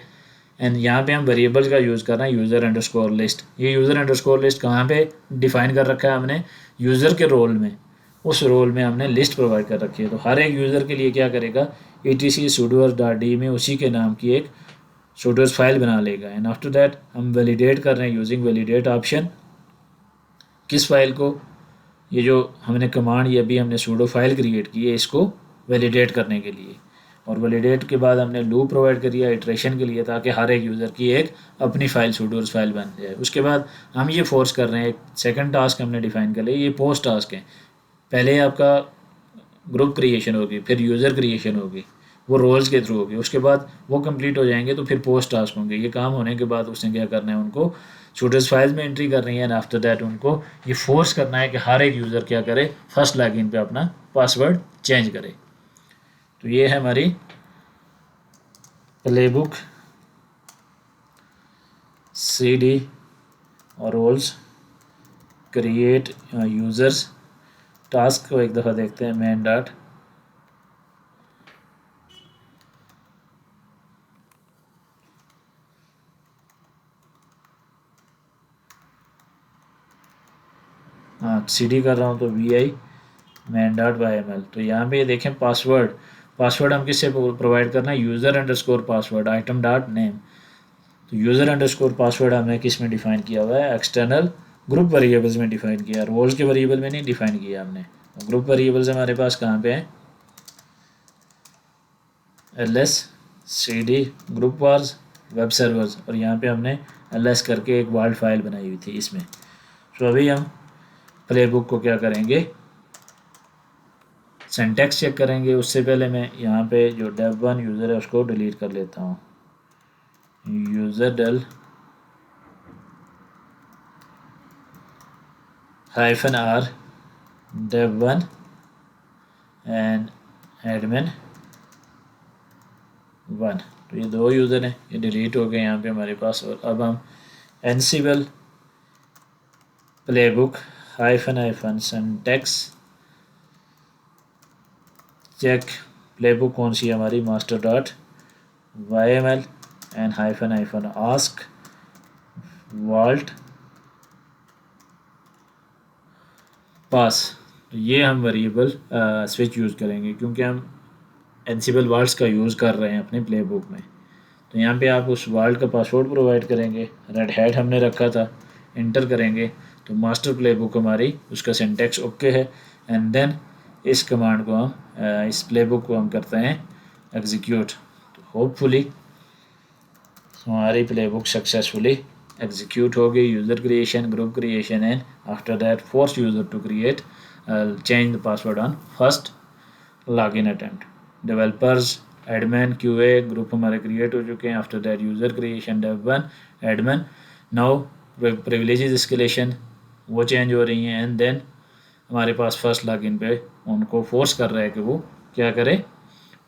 एंड यहाँ पे हम वेरिएबल का यूज़ कर रहे हैं यूज़र अंडरस्कोर लिस्ट। ये यूज़र अंडरस्कोर लिस्ट कहाँ पे डिफ़ाइन कर रखा है हमने? यूज़र के रोल में। उस रोल में हमने लिस्ट प्रोवाइड कर रखी है। तो हर एक यूज़र के लिए क्या करेगा? etc sudoers.d में उसी के नाम की एक sudoers फाइल बना लेगा। एंड आफ्टर दैट हम वैलिडेट कर रहे हैं यूजिंग वैलिडेट ऑप्शन। किस फाइल को? ये जो हमने कमांड, ये अभी हमने सूडो फाइल क्रिएट की है, इसको वैलिडेट करने के लिए। और वैलिडेट के बाद हमने लूप प्रोवाइड करिए इटरेशन के लिए, ताकि हर एक यूज़र की एक अपनी फ़ाइल सूडोर्स फाइल बन जाए। उसके बाद हम ये फोर्स कर रहे हैं, एक सेकंड टास्क हमने डिफ़ाइन कर लिया, ये पोस्ट टास्क है। पहले आपका ग्रुप क्रिएशन होगी, फिर यूज़र क्रिएशन होगी, वो रोल्स के थ्रू होगी। उसके बाद वो कंप्लीट हो जाएंगे तो फिर पोस्ट टास्क होंगे। ये काम होने के बाद उसने क्या करना है? उनको शूटर्स फाइल्स में एंट्री करनी है एंड आफ्टर दैट उनको ये फोर्स करना है कि हर एक यूज़र क्या करे? फर्स्ट लॉगिन पे अपना पासवर्ड चेंज करे। तो ये है हमारी प्लेबुक cd और रोल्स क्रिएट यूज़र्स। टास्क को एक दफ़ा देखते हैं। मेन डॉट cd कर रहा हूँ तो vi main.yml। तो यहाँ पे देखें पासवर्ड हम किससे प्रोवाइड करना है? User underscore password item dot name. तो यूज़र अंडरस्कोर पासवर्ड हमने किस में डिफ़ाइन किया हुआ है? एक्सटर्नल ग्रुप वेरिएबल्स में डिफ़ाइन किया, रोल्स के वेरिएबल में नहीं डिफ़ाइन किया हमने। ग्रुप वेरिएबल्स हमारे पास कहाँ पे हैं? ls cd group wars web servers, और यहाँ पे हमने ls करके एक वर्ल्ड फाइल बनाई हुई थी इसमें। तो अभी हम प्लेबुक को क्या करेंगे? सिंटैक्स चेक करेंगे। उससे पहले मैं यहाँ पे जो dev1 यूज़र है उसको डिलीट कर लेता हूँ। User del -r dev1 and admin 1। तो ये दो यूज़र हैं, ये डिलीट हो गए यहाँ पे हमारे पास। और अब हम ansible playbook --- syntax check playbook कौन सी है हमारी? master.yml एंड --- vault पास। तो ये हम वेरिएबल स्विच यूज़ करेंगे क्योंकि हम एनसिबल वर्ड्स का यूज़ कर रहे हैं अपने प्लेबुक में। तो यहाँ पे आप उस वर्ल्ड का पासवर्ड प्रोवाइड करेंगे। रेड हैट हमने रखा था, इंटर करेंगे तो मास्टर प्लेबुक हमारी, उसका सिंटैक्स ओके है। एंड देन इस कमांड को हम इस प्लेबुक को हम करते हैं एग्जीक्यूट। तो होपफुली हमारी प्लेबुक सक्सेसफुली एग्जीक्यूट हो गई। User creation, group creation and after that force user to create change the password on first login attempt. Developers, admin, QA group हमारे क्रिएट हो चुके हैं। After that user creation, dev1 admin. Now privileges escalation वो change हो रही हैं and then हमारे पास first login पे उनको फोर्स कर रहा है कि वो क्या करे?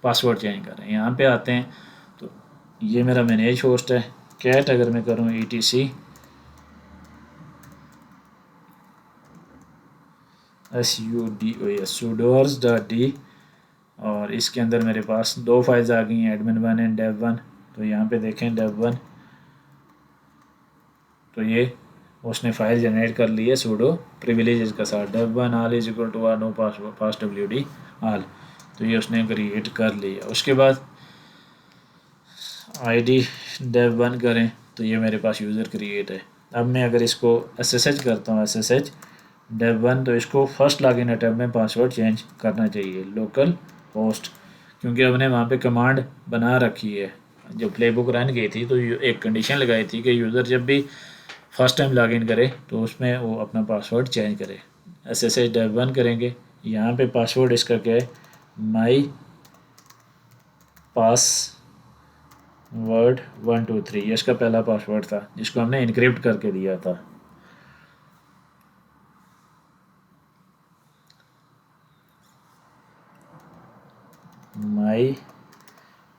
पासवर्ड चेंज करें। यहाँ पे आते हैं तो ये मेरा मैनेज होस्ट है। कैट अगर मैं करूँ etc sudoers.d, और इसके अंदर मेरे पास दो फाइल्स आ गई हैं, admin1 एंड dev1। तो यहाँ पे देखें dev1, तो ये उसने फाइल जनरेट कर ली है सूडो प्रिविलेजेस के साथ, dev1 all is equal to no pass wd all, तो ये उसने क्रिएट कर लिया। उसके बाद id dev1 करें तो ये मेरे पास यूज़र क्रिएट है। अब मैं अगर इसको ssh करता हूँ, ssh dev1, तो इसको फर्स्ट लॉगिन अटैम्प्ट में पासवर्ड चेंज करना चाहिए लोकल होस्ट, क्योंकि हमने वहाँ पे कमांड बना रखी है। जब प्लेबुक रन की थी तो एक कंडीशन लगाई थी कि यूज़र जब भी फर्स्ट टाइम लॉगिन करे तो उसमें वो अपना पासवर्ड चेंज करे। ssh dev1 करेंगे, यहाँ पे पासवर्ड इसका क्या है, माई पासवर्ड 123, ये इसका पहला पासवर्ड था जिसको हमने इनक्रिप्ट करके दिया था। माई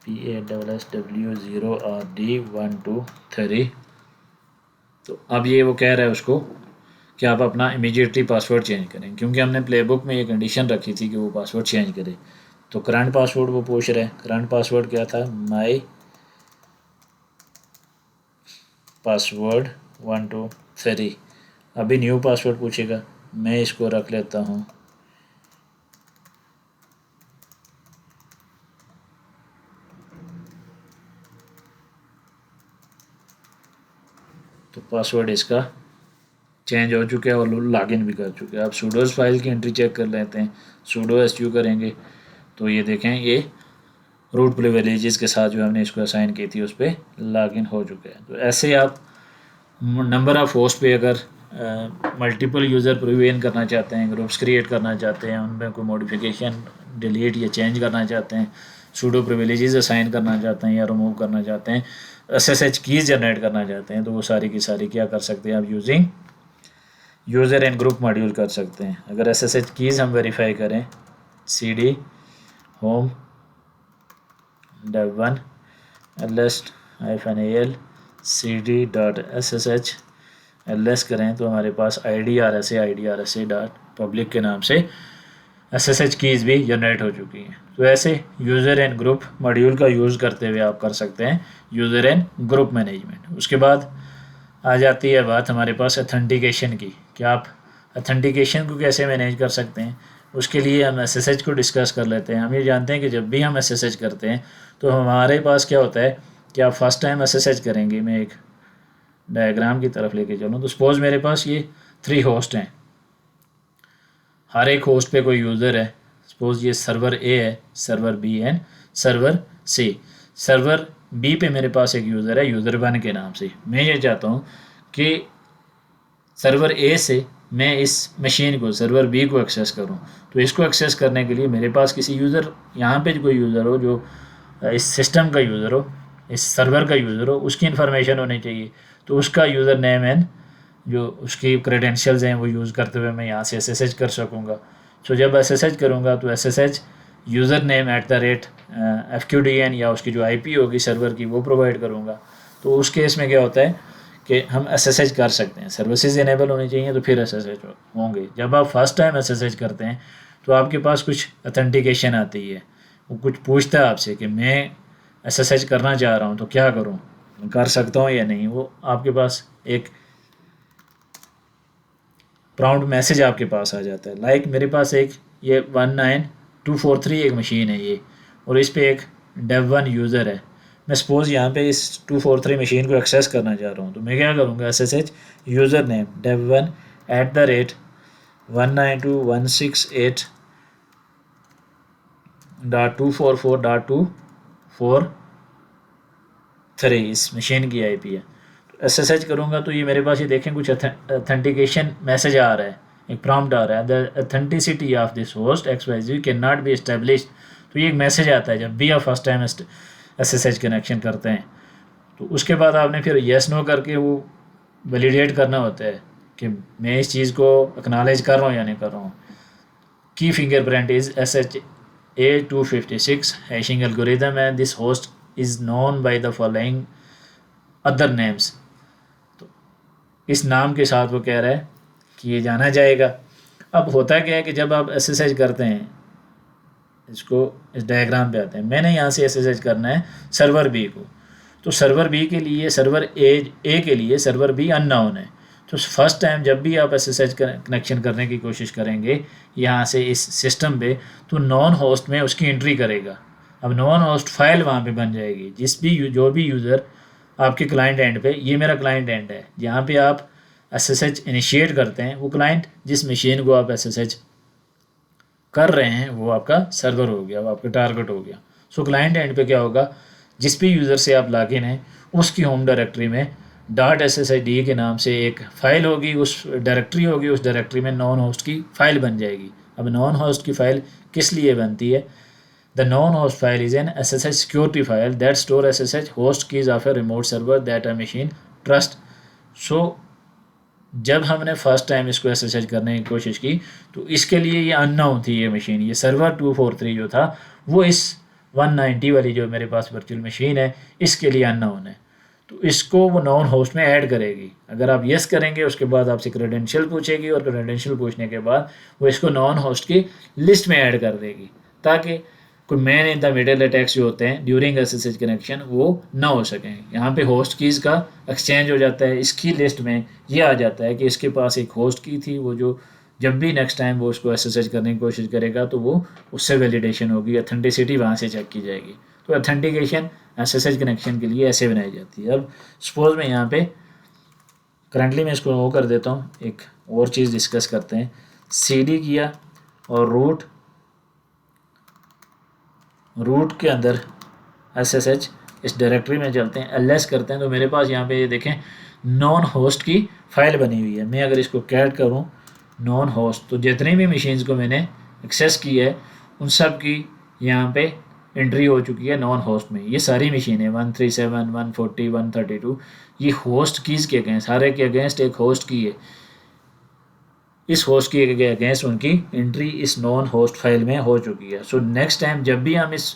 PASSW0RD123। तो अब ये वो कह रहा है उसको कि आप अपना इमीडिएटली पासवर्ड चेंज करें, क्योंकि हमने प्लेबुक में ये कंडीशन रखी थी कि वो पासवर्ड चेंज करे। तो करंट पासवर्ड वो पूछ रहे हैं, करंट पासवर्ड क्या था, माई पासवर्ड 123। अभी न्यू पासवर्ड पूछेगा, मैं इसको रख लेता हूँ तो पासवर्ड इसका चेंज हो चुका है और लॉगिन भी कर चुके हैं। अब सूडोज फाइल की एंट्री चेक कर लेते हैं, सूडो su करेंगे तो ये देखें ये रूट प्रिविलेजेस के साथ जो हमने इसको असाइन की थी उस पर लॉगिन हो चुके हैं। तो ऐसे आप नंबर ऑफ़ होस्ट पे अगर मल्टीपल यूज़र प्रिवेन करना चाहते हैं, ग्रुप्स क्रिएट करना चाहते हैं, उनमें कोई मॉडिफिकेशन डिलीट या चेंज करना चाहते हैं, सूडो प्रिविलेजेस असाइन करना चाहते हैं या रिमूव करना चाहते हैं, SSH कीज़ जनरेट करना चाहते हैं, तो वो सारी की सारी क्या कर सकते हैं आप using user and group module कर सकते हैं। अगर SSH कीज़ हम वेरीफाई करें, cd home dev1 ls-al cd.ssh ls करें तो हमारे पास idrsa डॉट पब्लिक के नाम से SSH कीज़ भी जनरेट हो चुकी हैं। तो ऐसे यूज़र एंड ग्रुप मॉड्यूल का यूज़ करते हुए आप कर सकते हैं यूज़र एंड ग्रुप मैनेजमेंट। उसके बाद आ जाती है बात हमारे पास अथेंटिकेशन की, कि आप अथेंटिकेशन को कैसे मैनेज कर सकते हैं। उसके लिए हम SSH को डिस्कस कर लेते हैं। हम ये जानते हैं कि जब भी हम SSH करते हैं तो हमारे पास क्या होता है कि आप फर्स्ट टाइम SSH करेंगे, मैं एक डायग्राम की तरफ लेके चलूँ तो सपोज़ मेरे पास ये 3 होस्ट हैं, हर एक होस्ट पे कोई यूज़र है। सपोज़ ये सर्वर A है, server B and server C। Server B पे मेरे पास एक यूज़र है यूज़र1 के नाम से। मैं ये चाहता हूँ कि सर्वर A से मैं इस मशीन को सर्वर B को एक्सेस करूं, तो इसको एक्सेस करने के लिए मेरे पास किसी यूज़र, यहाँ पे कोई यूज़र हो जो इस सिस्टम का यूज़र हो, इस सर्वर का यूज़र हो, उसकी इन्फॉर्मेशन होनी चाहिए। तो उसका यूज़र नेम एंड जो उसकी क्रेडेंशियल्स हैं वो यूज़ करते हुए मैं यहाँ से SSH कर सकूँगा। सो जब SSH करूँगा तो SSH यूज़र नेम @FQDN या उसकी जो IP होगी सर्वर की वो प्रोवाइड करूँगा। तो उस केस में क्या होता है कि हम SSH कर सकते हैं, सर्विसेज इनेबल होनी चाहिए तो फिर SSH होंगे। जब आप फर्स्ट टाइम SSH करते हैं तो आपके पास कुछ अथेंटिकेशन आती है, वो कुछ पूछता है आपसे कि मैं SSH करना चाह रहा हूँ तो क्या करूँ, कर सकता हूँ या नहीं। वो आपके पास एक प्रॉम्प्ट मैसेज आपके पास आ जाता है। लाइक मेरे पास एक ये 19243 एक मशीन है ये, और इस पे एक dev1 यूज़र है। मैं सपोज़ यहाँ पे इस 243 मशीन को एक्सेस करना चाह रहा हूँ तो मैं क्या करूँगा, SSH यूज़र नेम dev1 @192.168.244.243 इस मशीन की IP है। तो SSH करूँगा तो ये मेरे पास ये देखें कुछ अथेंटिकेशन मैसेज आ रहा है, एक प्रॉम्प्ट आ रहा है, the authenticity of this host XYZ can not be established. तो ये एक मैसेज आता है जब भी आप फर्स्ट टाइम SSH कनेक्शन करते हैं। तो उसके बाद आपने फिर येस नो करके वो वैलिडेट करना होता है कि मैं इस चीज़ को एक्नॉलेज कर रहा हूँ या नहीं कर रहा हूँ। की fingerprint is SHA-256 hashing algorithm and this host is known by the following other names. तो इस नाम के साथ वो कह रहा है कि ये जाना जाएगा। अब होता क्या है कि जब आप SSH करते हैं, इसको इस डायग्राम पे आते हैं, मैंने यहाँ से SSH करना है सर्वर बी को, तो सर्वर बी के लिए सर्वर ए के लिए सर्वर बी अननोन है। तो फर्स्ट टाइम जब भी आप SSH कनेक्शन करने की कोशिश करेंगे यहाँ से इस सिस्टम पे, तो नॉन होस्ट में उसकी एंट्री करेगा। अब नॉन होस्ट फाइल वहाँ पे बन जाएगी। जो भी यूज़र आपके क्लाइंट एंड पे, ये मेरा क्लाइंट एंड है, जहाँ पे आप SSH इनिशिएट करते हैं, वो क्लाइंट जिस मशीन को आप SSH कर रहे हैं वो आपका सर्वर हो गया, वो आपका टारगेट हो गया। सो क्लाइंट एंड पे क्या होगा, जिस भी यूज़र से आप लॉगिन हैं उसकी होम डायरेक्टरी में .ssid के नाम से एक फ़ाइल होगी, उस डायरेक्टरी होगी, उस डायरेक्टरी में नॉन होस्ट की फ़ाइल बन जाएगी। अब नॉन होस्ट की फ़ाइल किस लिए बनती है? The known host file is an SSH security file that store SSH host keys of a remote server that a machine trust. So जब हमने फर्स्ट टाइम इसको SSH करने की कोशिश की तो इसके लिए ये अननोन थी ये मशीन, ये सर्वर 243 जो था वो इस 190 वाली जो मेरे पास वर्चुअल मशीन है इसके लिए अननोन है। तो इसको वो नॉन होस्ट में ऐड करेगी। अगर आप यस करेंगे उसके बाद आपसे क्रेडेंशियल पूछेगी, और क्रेडेंशियल पूछने के बाद वो इसको नॉन होस्ट की लिस्ट में ऐड कर देगी, ताकि कोई man in the middle attacks जो होते हैं ड्यूरिंग SSH कनेक्शन वो ना हो सकें। यहाँ पे होस्ट कीज़ का एक्सचेंज हो जाता है। इसकी लिस्ट में ये आ जाता है कि इसके पास एक होस्ट की थी, वो जो जब भी नेक्स्ट टाइम वो उसको SSH करने की कोशिश करेगा तो वो उससे वैलिडेशन होगी, ऑथेंटिसिटी वहाँ से चेक की जाएगी। तो ऑथेंटिकेशन SSH कनेक्शन के लिए ऐसे बनाई जाती है। अब सपोज मैं यहाँ पे करंटली मैं इसको वो कर देता हूँ, एक और चीज़ डिस्कस करते हैं। CD किया और रूट के अंदर SSH इस डायरेक्टरी में चलते हैं, ls करते हैं, तो मेरे पास यहाँ पे ये देखें नॉन होस्ट की फ़ाइल बनी हुई है। मैं अगर इसको कैट करूँ नॉन होस्ट, तो जितनी भी मशीन्स को मैंने एक्सेस की है उन सब की यहाँ पे एंट्री हो चुकी है नॉन होस्ट में। ये सारी मशीनें 137, 140, 132 ये होस्ट कीज़ के अगेंस्ट, सारे के अगेंस्ट एक होस्ट की है, इस होस्ट के अगेंस्ट उनकी एंट्री इस नॉन होस्ट फाइल में हो चुकी है। सो नेक्स्ट टाइम जब भी हम इस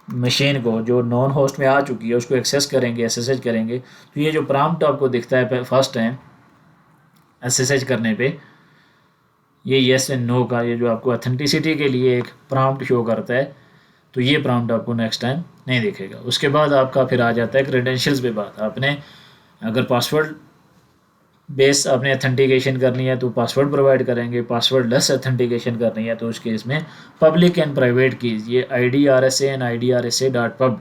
मशीन को जो नॉन होस्ट में आ चुकी है उसको एक्सेस करेंगे, SSH करेंगे, तो ये जो प्रॉम्प्ट आपको दिखता है फर्स्ट टाइम SSH करने पे, ये येस एंड नो का, ये जो आपको ऑथेंटिसिटी के लिए एक प्रॉम्प्ट शो करता है, तो ये प्रॉम्प्ट आपको नेक्स्ट टाइम नहीं दिखेगा। उसके बाद आपका फिर आ जाता है क्रेडेंशियल्स पे बात। आपने अगर पासवर्ड बेस आपने ऑथेंटिकेशन करनी है तो पासवर्ड प्रोवाइड करेंगे, पासवर्ड लेस ऑथेंटिकेशन करनी है तो उस केस में पब्लिक एंड प्राइवेट कीज़, ये IDRSA and IDRSA.pub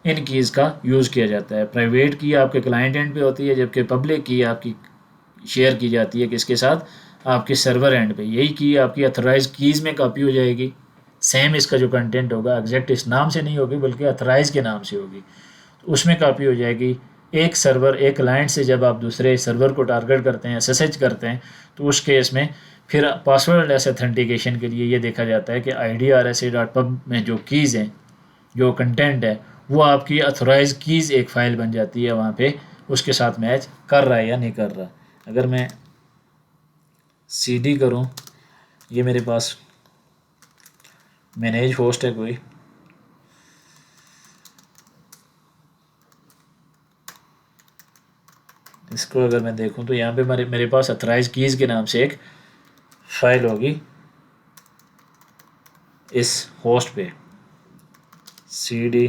in keys का यूज़ किया जाता है। प्राइवेट की आपके क्लाइंट एंड पे होती है, जबकि पब्लिक की आपकी शेयर की जाती है किसके साथ, आपके सर्वर एंड पे। यही की आपकी अथोराइज कीज़ में कॉपी हो जाएगी। सेम इसका जो कंटेंट होगा एग्जैक्ट इस नाम से नहीं होगी बल्कि अथोराइज के नाम से होगी, तो उसमें कॉपी हो जाएगी। एक सर्वर, एक क्लाइंट से जब आप दूसरे सर्वर को टारगेट करते हैं, SSH करते हैं, तो उस केस में फिर पासवर्ड लेस ऑथेंटिकेशन के लिए ये देखा जाता है कि IDRSA.pub में जो कीज़ हैं, जो कंटेंट है, वो आपकी अथोराइज कीज़ एक फ़ाइल बन जाती है, वहाँ पे उसके साथ मैच कर रहा है या नहीं कर रहा। अगर मैं CD करूँ, ये मेरे पास मैनेज होस्ट है कोई, इसको अगर मैं देखूं तो यहाँ पे मेरे पास अथराइज कीज़ के नाम से एक फ़ाइल होगी इस होस्ट पे, CD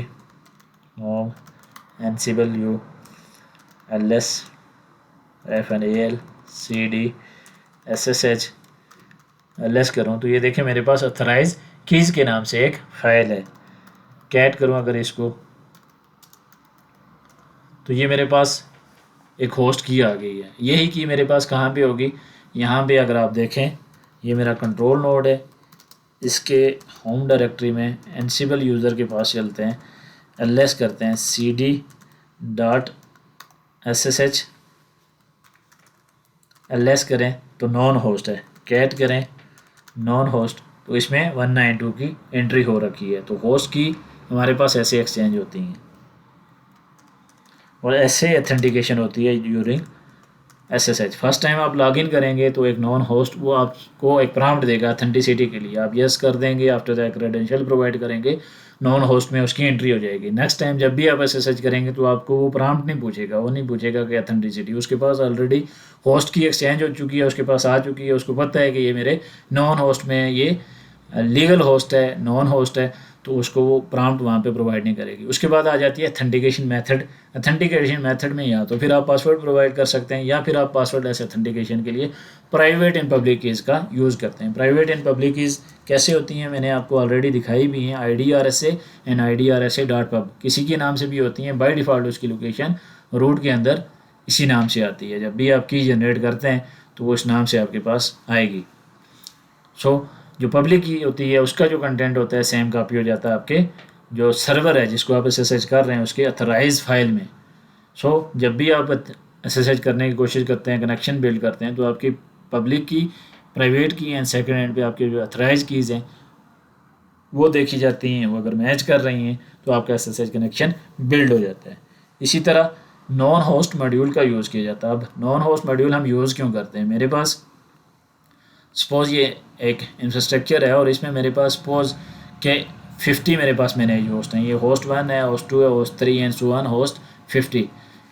mom ansible u ls fnal cd ssh ls करूँ तो ये देखें मेरे पास अथराइज कीज़ के नाम से एक फ़ाइल है। कैट करूँ अगर इसको, तो ये मेरे पास एक होस्ट की आ गई है। यही की मेरे पास कहाँ पे होगी, यहाँ पे अगर आप देखें ये मेरा कंट्रोल नोड है, इसके होम डायरेक्टरी में एनसिबल यूज़र के पास चलते हैं, ls करते हैं cd.ssh ls करें तो नॉन होस्ट है, कैट करें नॉन होस्ट, तो इसमें 192 की एंट्री हो रखी है। तो होस्ट की हमारे पास ऐसे एक्सचेंज होती हैं और ऐसे ऑथेंटिकेशन होती है ड्यूरिंग SSH। फर्स्ट टाइम आप लॉगिन करेंगे तो एक नॉन होस्ट वो आपको एक प्रॉम्प्ट देगा अथेंटिसिटी के लिए, आप यस कर देंगे, आफ्टर दैट क्रेडेंशियल प्रोवाइड करेंगे, नॉन होस्ट में उसकी एंट्री हो जाएगी। नेक्स्ट टाइम जब भी आप SSH करेंगे तो आपको वो प्रॉम्प्ट नहीं पूछेगा, वो नहीं पूछेगा कि अथेंटिसिटी, उसके पास ऑलरेडी होस्ट की एक्सचेंज हो चुकी है, उसके पास आ चुकी है, उसको पता है कि ये मेरे नॉन होस्ट में ये लीगल होस्ट है, नॉन होस्ट है, तो उसको वो प्रॉम्प्ट वहाँ पे प्रोवाइड नहीं करेगी। उसके बाद आ जाती है अथेंटिकेशन मेथड। अथेंटिकेशन मेथड में या तो फिर आप पासवर्ड प्रोवाइड कर सकते हैं या फिर आप पासवर्ड ऐसे अथेंटिकेशन के लिए प्राइवेट एंड पब्लिक कीज़ का यूज़ करते हैं। प्राइवेट एंड पब्लिक कीज़ कैसे होती हैं मैंने आपको ऑलरेडी दिखाई भी हैं, IDRSA एंड IDRSA.pub किसी के नाम से भी होती हैं। बाय डिफ़ॉल्ट उसकी लोकेशन रूट के अंदर इसी नाम से आती है। जब भी आप की जनरेट करते हैं तो वो इस नाम से आपके पास आएगी। सो जो पब्लिक की होती है उसका जो कंटेंट होता है सेम कॉपी हो जाता है आपके जो सर्वर है जिसको आप SSH कर रहे हैं उसके अथोराइज फाइल में। सो जब भी आप SSH करने की कोशिश करते हैं, कनेक्शन बिल्ड करते हैं, तो आपकी पब्लिक की, प्राइवेट की एंड सेकेंड एंड पे आपके जो अथोराइज कीज़ हैं वो देखी जाती हैं। वो अगर मैच कर रही हैं तो आपका SSH कनेक्शन बिल्ड हो जाता है। इसी तरह नॉन होस्ट मॉड्यूल का यूज़ किया जाता है। अब नॉन होस्ट मॉड्यूल हम यूज़ क्यों करते हैं? मेरे पास सपोज़ ये एक इंफ्रास्ट्रक्चर है और इसमें मेरे पास सपोज़ के 50 मेरे पास मैनेज होस्ट हैं। ये होस्ट 1 है, होस्ट 2 है, host 3 and so on host 50।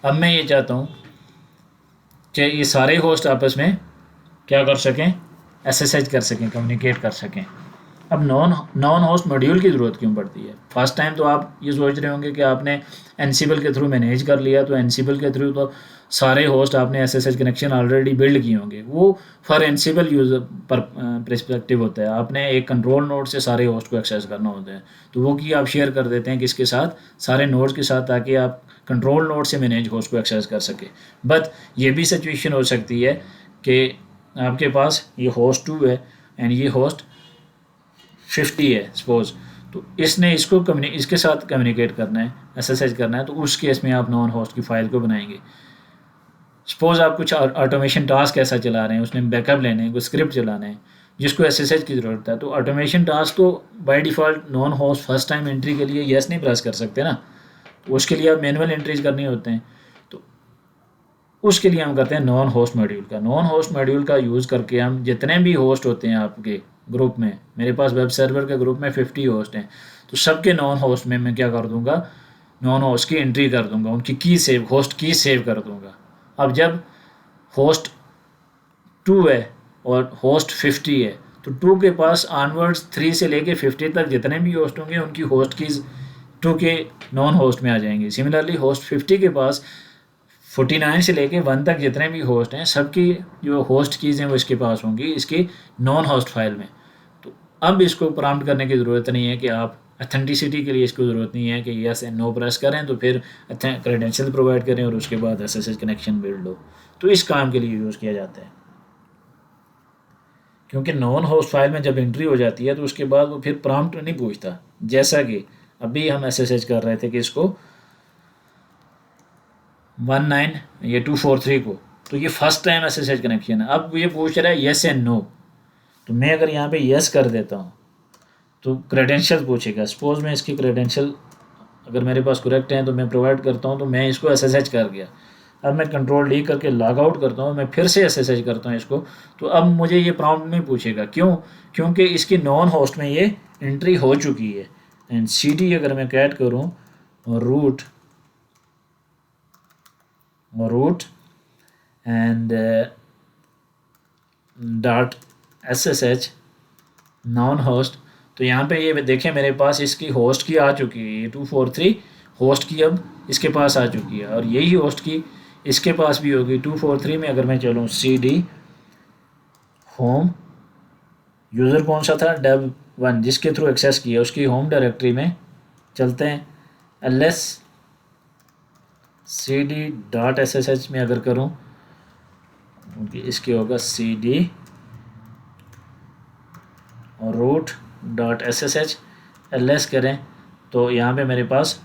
अब मैं ये चाहता हूँ कि ये सारे होस्ट आपस में क्या कर सकें, SSH कर सकें, कम्युनिकेट कर सकें। अब नॉन होस्ट मॉड्यूल की ज़रूरत क्यों पड़ती है? फर्स्ट टाइम तो आप ये सोच रहे होंगे कि आपने एनसिबल के थ्रू मैनेज कर लिया, तो एनसिबल के थ्रू तो सारे होस्ट आपने SSH कनेक्शन ऑलरेडी बिल्ड किए होंगे। वो फॉर एनसिबल यूज़र पर परस्पेक्टिव होता है, आपने एक कंट्रोल नोड से सारे होस्ट को एक्सेस करना होता है, तो वो की आप शेयर कर देते हैं किसके साथ, सारे नोड्स के साथ, ताकि आप कंट्रोल नोड से मैनेज होस्ट को एक्सेस कर सके। बट ये भी सिचुएशन हो सकती है कि आपके पास ये होस्ट 2 है एंड ये होस्ट 50 है सपोज, तो इसने इसके साथ कम्युनिकेट करना है, SSH करना है, तो उस केस में आप नॉन होस्ट की फाइल को बनाएंगे। सपोज आप कुछ ऑटोमेशन टास्क ऐसा चला रहे हैं, उसने बैकअप लेने हैं, कुछ स्क्रिप्ट चलाना है जिसको SSH की ज़रूरत है, तो ऑटोमेशन टास्क तो by default non host first time entry के लिए यस नहीं प्रेस कर सकते ना, तो उसके लिए आप मैनुअल एंट्रीज करनी होते हैं। तो उसके लिए हम करते हैं नॉन होस्ट मॉड्यूल का। नॉन होस्ट मॉड्यूल का यूज़ करके हम जितने भी होस्ट होते हैं आपके ग्रुप में, मेरे पास वेब सर्वर के ग्रुप में 50 होस्ट हैं, तो सबके नॉन होस्ट में मैं क्या कर दूंगा, नॉन होस्ट की एंट्री कर दूंगा, उनकी की सेव, होस्ट की सेव कर दूंगा। अब जब होस्ट 2 है और होस्ट 50 है, तो 2 के पास ऑनवर्ड्स 3 से लेके 50 तक जितने भी होस्ट होंगे उनकी होस्ट कीज़ 2 के नॉन होस्ट में आ जाएंगी। सिमिलरली होस्ट 50 के पास 49 से लेके 1 तक जितने भी होस्ट हैं सबकी जो होस्ट कीज़ हैं वो इसके पास होंगी, इसकी नॉन होस्ट फाइल में। तो अब इसको प्रॉम्प्ट करने की ज़रूरत नहीं है कि आप अथेंटिसिटी के लिए इसको ज़रूरत नहीं है कि यस एंड नो प्रेस करें तो फिर क्रेडेंशियल प्रोवाइड करें और उसके बाद SSH कनेक्शन बिल्ड हो। तो इस काम के लिए यूज़ किया जाता है, क्योंकि नॉन होस्ट फाइल में जब एंट्री हो जाती है तो उसके बाद वो फिर प्रॉम्प्ट नहीं पूछता। जैसा कि अभी हम SSH कर रहे थे कि इसको 19 ये 243 को, तो ये फर्स्ट टाइम SSH कनेक्शन है। अब ये पूछ रहा है येस एंड नो, तो मैं अगर यहाँ पे येस कर देता हूँ तो क्रेडेंशियल पूछेगा। सपोज मैं इसकी क्रेडेंशियल अगर मेरे पास करेक्ट हैं तो मैं प्रोवाइड करता हूँ, तो मैं इसको SSH कर गया। अब मैं कंट्रोल D करके लॉग आउट करता हूँ, मैं फिर से SSH करता हूँ इसको, तो अब मुझे ये प्रॉम्प्ट नहीं पूछेगा। क्यों? क्योंकि इसकी नॉन होस्ट में ये एंट्री हो चुकी है। एंड CD अगर मैं कैट करूँ root and .SSH known host, तो यहाँ पे ये देखें मेरे पास इसकी होस्ट की आ चुकी है, ये 243 होस्ट की अब इसके पास आ चुकी है, और यही होस्ट की इसके पास भी होगी 243 में। अगर मैं चलूँ CD होम, यूज़र कौन सा था, dev1 जिसके थ्रू एक्सेस किया, उसकी होम डायरेक्टरी में चलते हैं। ls cd.ssh में अगर करूँ, इसके होगा CD और root.ssh, ls करें तो यहाँ पे मेरे पास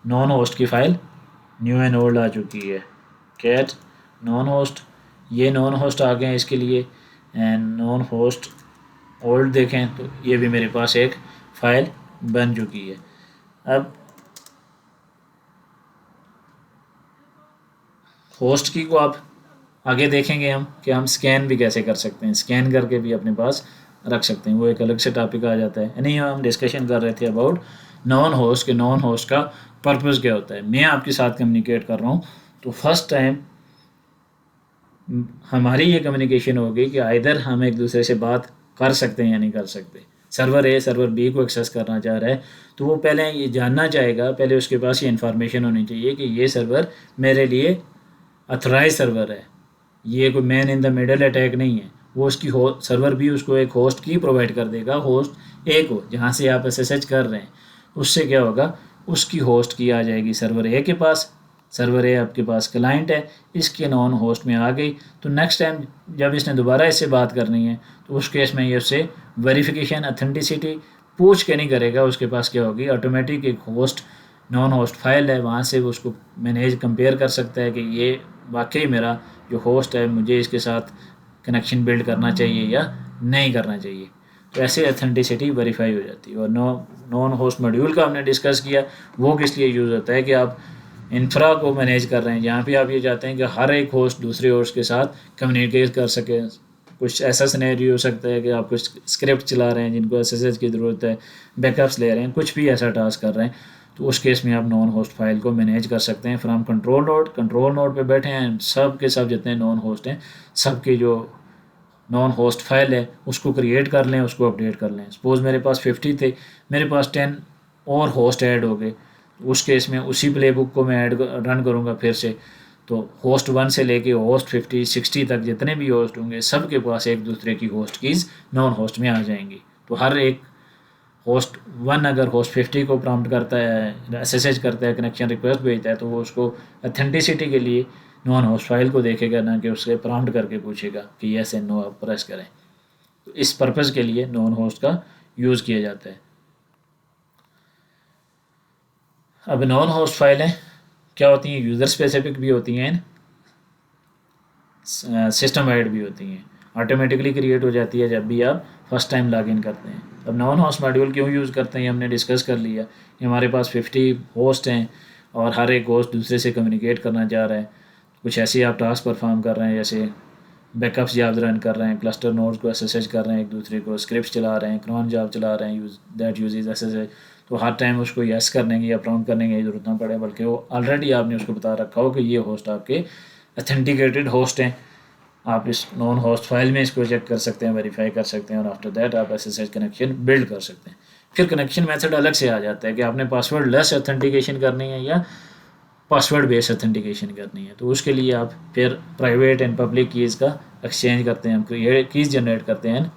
नॉन होस्ट की फ़ाइल न्यू एंड ओल्ड आ चुकी है। कैट नॉन होस्ट, ये नॉन होस्ट आ गए हैं इसके लिए, एंड नॉन होस्ट ओल्ड देखें तो ये भी मेरे पास एक फ़ाइल बन चुकी है। अब होस्ट की को आप आगे देखेंगे हम कि हम स्कैन भी कैसे कर सकते हैं, स्कैन करके भी अपने पास रख सकते हैं, वो एक अलग से टॉपिक आ जाता है। यानी हम डिस्कशन कर रहे थे अबाउट नॉन होस्ट के नॉन होस्ट का पर्पस क्या होता है। मैं आपके साथ कम्युनिकेट कर रहा हूँ तो फर्स्ट टाइम हमारी ये कम्युनिकेशन होगी कि आइदर हम एक दूसरे से बात कर सकते हैं या नहीं कर सकते। सर्वर ए सर्वर बी को एक्सेस करना चाह रहा है तो वो पहले ये जानना चाहेगा, पहले उसके पास ये इन्फॉर्मेशन होनी चाहिए कि ये सर्वर मेरे लिए अथराइज सर्वर है, ये कोई man in the middle attack नहीं है। वो उसकी सर्वर भी उसको एक होस्ट की प्रोवाइड कर देगा, होस्ट ए को, जहाँ से आप एसएसएच कर रहे हैं। उससे क्या होगा, उसकी होस्ट की आ जाएगी सर्वर ए के पास, सर्वर ए आपके पास क्लाइंट है, इसके नॉन होस्ट में आ गई। तो नेक्स्ट टाइम जब इसने दोबारा इससे बात करनी है तो उस केस में ये उससे वेरिफिकेशन अथेंटिसिटी पूछ के नहीं करेगा, उसके पास क्या होगी, ऑटोमेटिक एक होस्ट नॉन होस्ट फाइल है, वहाँ से वो उसको मैनेज कंपेयर कर सकता है कि ये वाकई मेरा जो होस्ट है मुझे इसके साथ कनेक्शन बिल्ड करना चाहिए या नहीं करना चाहिए। तो ऐसे अथेंटिसिटी वेरीफाई हो जाती है। और नॉन होस्ट मॉड्यूल का हमने डिस्कस किया, वो किस लिए यूज़ होता है कि आप इंफ्रा को मैनेज कर रहे हैं, जहाँ पे आप ये चाहते हैं कि हर एक होस्ट दूसरे होस्ट के साथ कम्युनिकेट कर सके। कुछ ऐसा सिनेरियो हो सकता है कि आप कुछ स्क्रिप्ट चला रहे हैं जिनको एसएसएच की ज़रूरत है, बैकअप्स ले रहे हैं, कुछ भी ऐसा टास्क कर रहे हैं, तो उस केस में आप नॉन होस्ट फाइल को मैनेज कर सकते हैं फ्रॉम कंट्रोल नोड पे बैठे हैं, सब के सब जितने नॉन होस्ट हैं सबके जो नॉन होस्ट फाइल है उसको क्रिएट कर लें, उसको अपडेट कर लें। सपोज़ मेरे पास 50 थे, मेरे पास 10 और होस्ट ऐड हो गए, उस केस में उसी प्ले बुक को मैं रन करूँगा फिर से। तो होस्ट 1 से लेके होस्ट 50-60 तक जितने भी होस्ट होंगे सबके पास एक दूसरे की होस्ट कीज़ नॉन होस्ट में आ जाएंगी। तो हर एक होस्ट 1 अगर होस्ट 50 को प्रॉम्प्ट करता है, एसएसएच करता है, कनेक्शन रिक्वेस्ट भेजता है, तो वो उसको अथेंटिसिटी के लिए नॉन होस्ट फाइल को देखेगा, ना कि उससे प्रॉम्प्ट करके पूछेगा कि येस एंड नो आप प्रेस करें। तो इस पर्पज़ के लिए नॉन होस्ट का यूज़ किया जाता है। अब नॉन होस्ट फाइलें क्या होती हैं, यूज़र स्पेसिफिक भी होती हैं, सिस्टम वाइड भी होती हैं, ऑटोमेटिकली क्रिएट हो जाती है जब भी आप फर्स्ट टाइम लॉगिन करते हैं। अब नॉन होस्ट मॉड्यूल क्यों यूज़ करते हैं ये हमने डिस्कस कर लिया कि हमारे पास 50 होस्ट हैं और हर एक होस्ट दूसरे से कम्युनिकेट करना चाह रहा है। कुछ ऐसे आप टास्क परफॉर्म कर रहे हैं जैसे बैकअप्स जॉब्स रन कर रहे हैं, क्लस्टर नोड्स को एसएसएच कर रहे हैं, एक दूसरे को स्क्रिप्ट चला रहे हैं, क्रॉन जॉब चला रहे हैं दैट यूजेज एसएसएच। तो हर टाइम उसको यस करने की या प्रॉम्प्ट करने की ज़रूरत ना पड़े, बल्कि वो ऑलरेडी आपने उसको बता रखा हो कि ये होस्ट आपके अथेंटिकेटेड होस्ट हैं। आप इस नॉन होस्ट फाइल में इसको चेक कर सकते हैं, वेरीफाई कर सकते हैं, और आफ्टर दैट आप एसएसएच कनेक्शन बिल्ड कर सकते हैं। फिर कनेक्शन मेथड अलग से आ जाता है कि आपने पासवर्ड लेस ऑथेंटिकेशन करनी है या पासवर्ड बेस्ड ऑथेंटिकेशन करनी है। तो उसके लिए आप फिर प्राइवेट एंड पब्लिक कीज़ का एक्सचेंज करते हैं, हम कीज़ जनरेट करते हैं,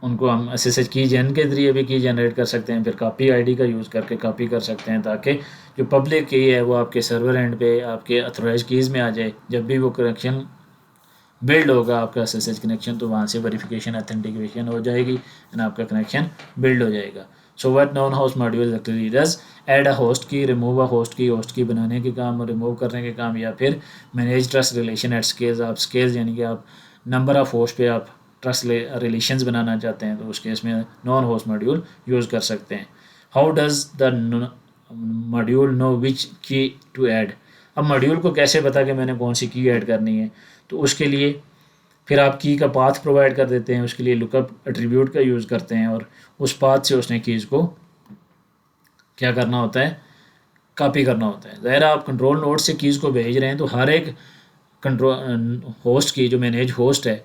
उनको हम एसएसएच की जन के ज़रिए भी की जनरेट कर सकते हैं, फिर कॉपी आईडी का यूज़ करके कॉपी कर सकते हैं ताकि जो पब्लिक की है वो आपके सर्वर एंड पे आपके अथोराइज कीज़ में आ जाए। जब भी वो कनेक्शन बिल्ड होगा आपका एसएसएच कनेक्शन, तो वहाँ से वेरिफिकेशन अथेंटिकेशन हो जाएगी एंड आपका कनेक्शन बिल्ड हो जाएगा। So what non host module actually does, add a host की, रिमूव अ होस्ट की बनाने के काम, रिमूव करने के काम, या फिर manage trust relation at scales. आप स्केल्स यानी कि आप नंबर ऑफ होस्ट पे आप ट्रस्ट रिलेशंस बनाना चाहते हैं तो उस केस में नॉन होस्ट मॉड्यूल यूज़ कर सकते हैं। How does the module know which की टू ऐड। अब मॉड्यूल को कैसे पता कि मैंने कौन सी की ऐड करनी है, तो उसके लिए फिर आप की का पाथ प्रोवाइड कर देते हैं, उसके लिए लुकअप एट्रीब्यूट का यूज़ करते हैं और उस पाथ से उसने कीज़ को क्या करना होता है, कॉपी करना होता है। ज़ाहिर आप कंट्रोल नोड से कीज़ को भेज रहे हैं तो हर एक कंट्रोल होस्ट की जो मैनेज होस्ट है,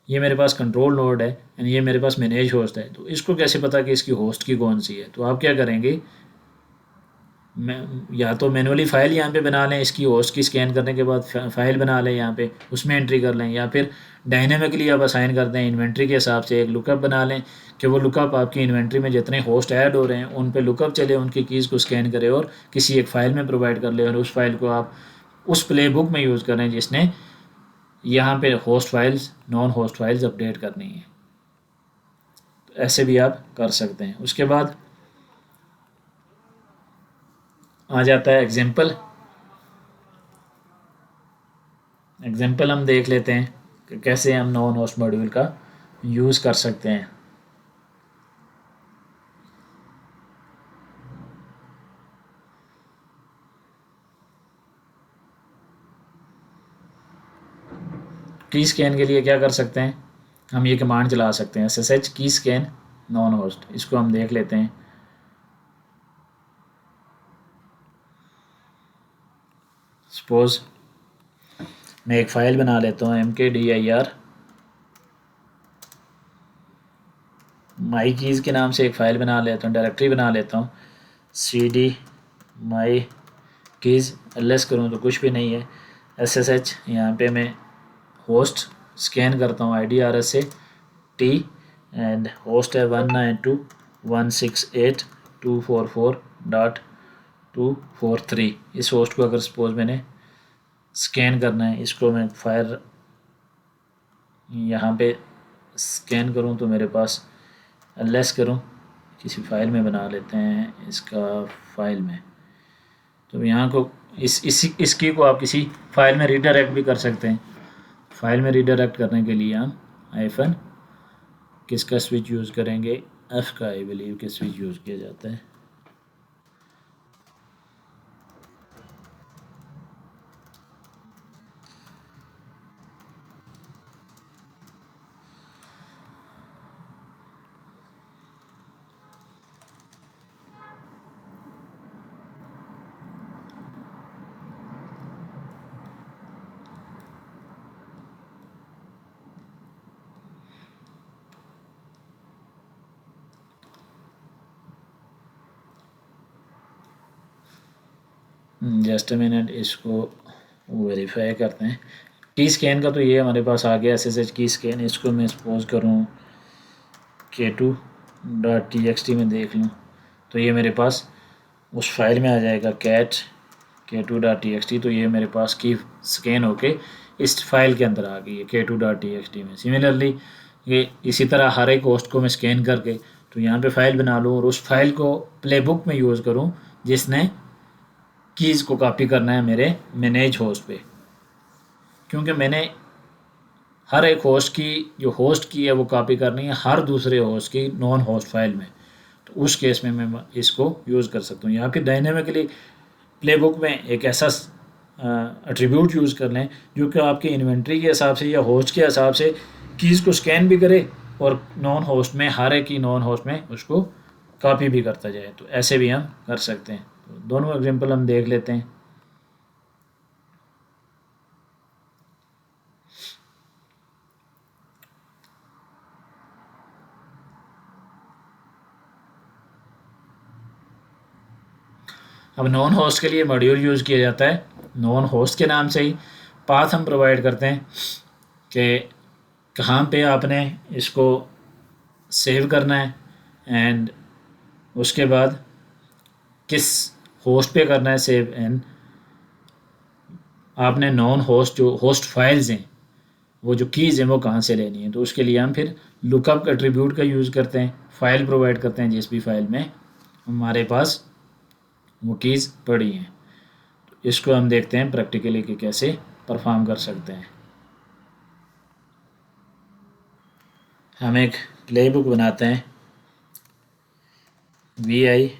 ये मेरे पास कंट्रोल नोड है एंड ये मेरे पास मैनेज होस्ट है, तो इसको कैसे पता कि इसकी होस्ट की कौन सी है। तो आप क्या करेंगे, या तो मैनुअली फ़ाइल यहाँ पे बना लें, इसकी होस्ट की स्कैन करने के बाद फ़ाइल बना लें, यहाँ पे उसमें एंट्री कर लें, या फिर डायनेमिकली आप असाइन कर दें इन्वेंट्री के हिसाब से एक लुकअप बना लें कि वो लुकअप आपकी इन्वेंट्री में जितने होस्ट ऐड हो रहे हैं उन पे लुकअप चले, उनकी कीज़ को स्कैन करे और किसी एक फ़ाइल में प्रोवाइड कर ले, और उस फाइल को आप उस प्ले बुक में यूज़ करें जिसने यहाँ पे host files non host files update करनी है। तो ऐसे भी आप कर सकते हैं। उसके बाद आ जाता है एग्जाम्पल। एग्जाम्पल हम देख लेते हैं कि कैसे हम नॉन होस्ट मॉड्यूल का यूज़ कर सकते हैं। की स्कैन के लिए क्या कर सकते हैं, हम ये कमांड चला सकते हैं SSH की स्कैन नॉन होस्ट। इसको हम देख लेते हैं। सपोज मैं एक फ़ाइल बना लेता हूँ mkdir माई कीज़ के नाम से एक फ़ाइल बना लेता हूँ, डायरेक्टरी बना लेता हूँ cd माई कीज़। एल करूँ तो कुछ भी नहीं है। SSH यहाँ पे मैं होस्ट स्कैन करता हूँ IDRS से T एंड होस्ट है 192.168.244.243। इस होस्ट को अगर सपोज मैंने स्कैन करना है, इसको मैं फायर यहाँ पे स्कैन करूँ तो मेरे पास एल करूँ, किसी फाइल में बना लेते हैं इसका फाइल में, तो यहाँ को इसकी को आप किसी फाइल में रीडायरेक्ट भी कर सकते हैं। फाइल में रीडायरेक्ट करने के लिए हम हाइफन किसका स्विच यूज़ करेंगे, एफ का आई बिलीव कि स्विच यूज़ किया जाता है। जस्ट अ मिनट, इसको वेरीफाई करते हैं। की स्कैन का तो ये हमारे पास आ गया SSH की स्कैन। इसको मैं सपोज करूँ k2.txt में देख लूँ तो ये मेरे पास उस फाइल में आ जाएगा कैट k2.txt। तो ये मेरे पास की स्कैन होके इस फाइल के अंदर आ गई है k2.txt में। सिमिलरली ये इसी तरह हर एक होस्ट को मैं स्कैन करके तो यहाँ पे फाइल बना लूँ और उस फाइल को प्लेबुक में यूज़ करूँ जिसने कीज़ को कॉपी करना है मेरे मैनेज होस्ट पे, क्योंकि मैंने हर एक होस्ट की जो होस्ट की है वो कॉपी करनी है हर दूसरे होस्ट की नॉन होस्ट फाइल में। तो उस केस में मैं इसको यूज़ कर सकता हूँ। या फिर डायनेमिकली प्लेबुक में एक ऐसा एट्रीब्यूट यूज़ कर लें जो कि आपकी इन्वेंट्री के हिसाब से या होस्ट के हिसाब से कीज़ को स्कैन भी करे और नॉन होस्ट में हर एक की नॉन होस्ट में उसको कॉपी भी करता जाए। तो ऐसे भी हम कर सकते हैं। तो दोनों एग्जांपल हम देख लेते हैं। अब नॉन होस्ट के लिए मॉड्यूल यूज़ किया जाता है। नॉन होस्ट के नाम से ही पाथ हम प्रोवाइड करते हैं कि कहाँ पे आपने इसको सेव करना है एंड उसके बाद किस होस्ट पे करना है सेव, एंड आपने नॉन होस्ट जो होस्ट फाइल्स हैं वो जो कीज़ हैं वो कहाँ से लेनी है। तो उसके लिए हम फिर लुकअप एट्रीब्यूट का यूज़ करते हैं। फाइल प्रोवाइड करते हैं जिस भी फाइल में हमारे पास वो कीज़ पड़ी हैं। तो इसको हम देखते हैं प्रैक्टिकली कि कैसे परफॉर्म कर सकते हैं। हम एक प्ले बुक बनाते हैं vi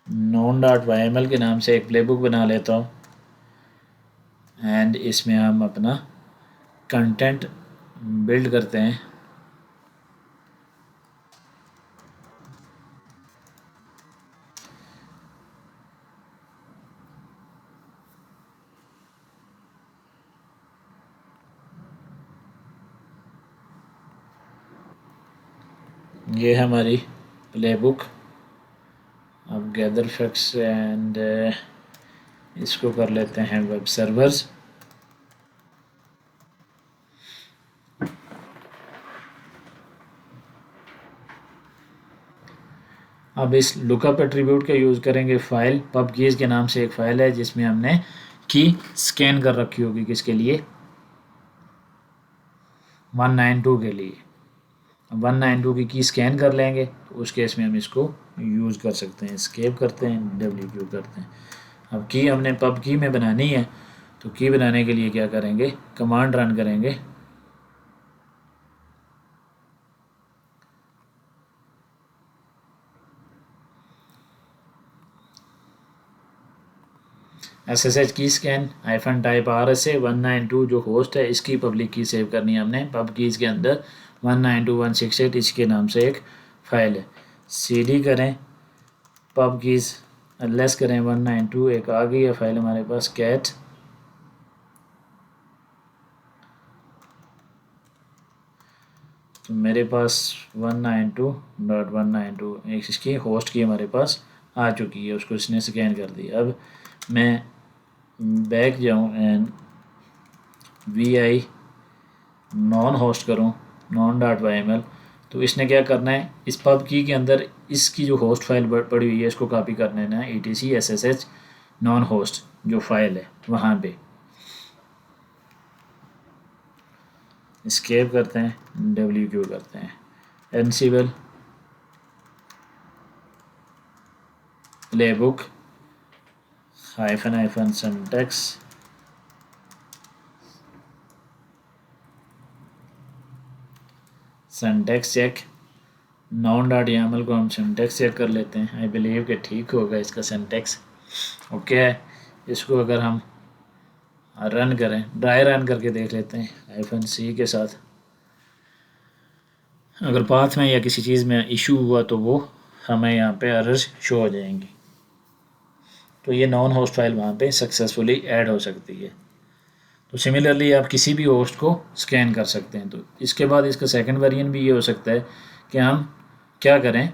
non.yml के नाम से एक प्ले बुक बना लेता हूँ एंड इसमें हम अपना कंटेंट बिल्ड करते हैं। ये है हमारी प्ले बुक। अब गैदर फैक्ट्स एंड इसको कर लेते हैं वेब सर्वर्स। अब इस लुकअप एट्रीब्यूट का यूज़ करेंगे फाइल पब कीज़ के नाम से एक फ़ाइल है जिसमें हमने की स्कैन कर रखी होगी किसके लिए, 192 के लिए। 192 की स्कैन कर लेंगे तो उस केस में हम इसको यूज़ कर सकते हैं। स्केप करते हैं, WQ करते हैं। अब की हमने पब की में बनानी है तो की बनाने के लिए क्या करेंगे, कमांड रन करेंगे SSH की स्कैन हाइफन टाइप RSA 192 जो होस्ट है इसकी पब्लिक की सेव करनी है हमने। पब कीज़ के अंदर 192.168 इसके नाम से एक फ़ाइल है। CD करें पब कीज़ लेस करें 192, एक आ गई है फाइल हमारे पास कैट तो मेरे पास 192.192 एक इसकी होस्ट की हमारे पास आ चुकी है, उसको इसने स्कैन कर दिया। अब मैं बैक जाऊं एंड VI नॉन होस्ट करूं non.yml, तो इसने क्या करना है इस पब की के अंदर इसकी जो होस्ट फाइल पड़ी हुई है इसको कॉपी कर लेना है etc SSH नॉन होस्ट जो फाइल है वहाँ पे एस्केप करते हैं WQ करते हैं Ansible playbook hyphen syntax check non.yml को हम सिंटैक्स चेक कर लेते हैं। आई बिलीव कि ठीक होगा इसका सिंटैक्स ओके है। इसको अगर हम रन करें ड्राई रन करके देख लेते हैं -C के साथ, अगर पाथ में या किसी चीज़ में इशू हुआ तो वो हमें यहाँ पे एरर्स शो हो जाएंगी। तो ये नॉन होस्ट फाइल वहाँ पे सक्सेसफुली ऐड हो सकती है। तो सिमिलरली आप किसी भी होस्ट को स्कैन कर सकते हैं। तो इसके बाद इसका सेकंड वेरिएंट भी ये हो सकता है कि हम क्या करें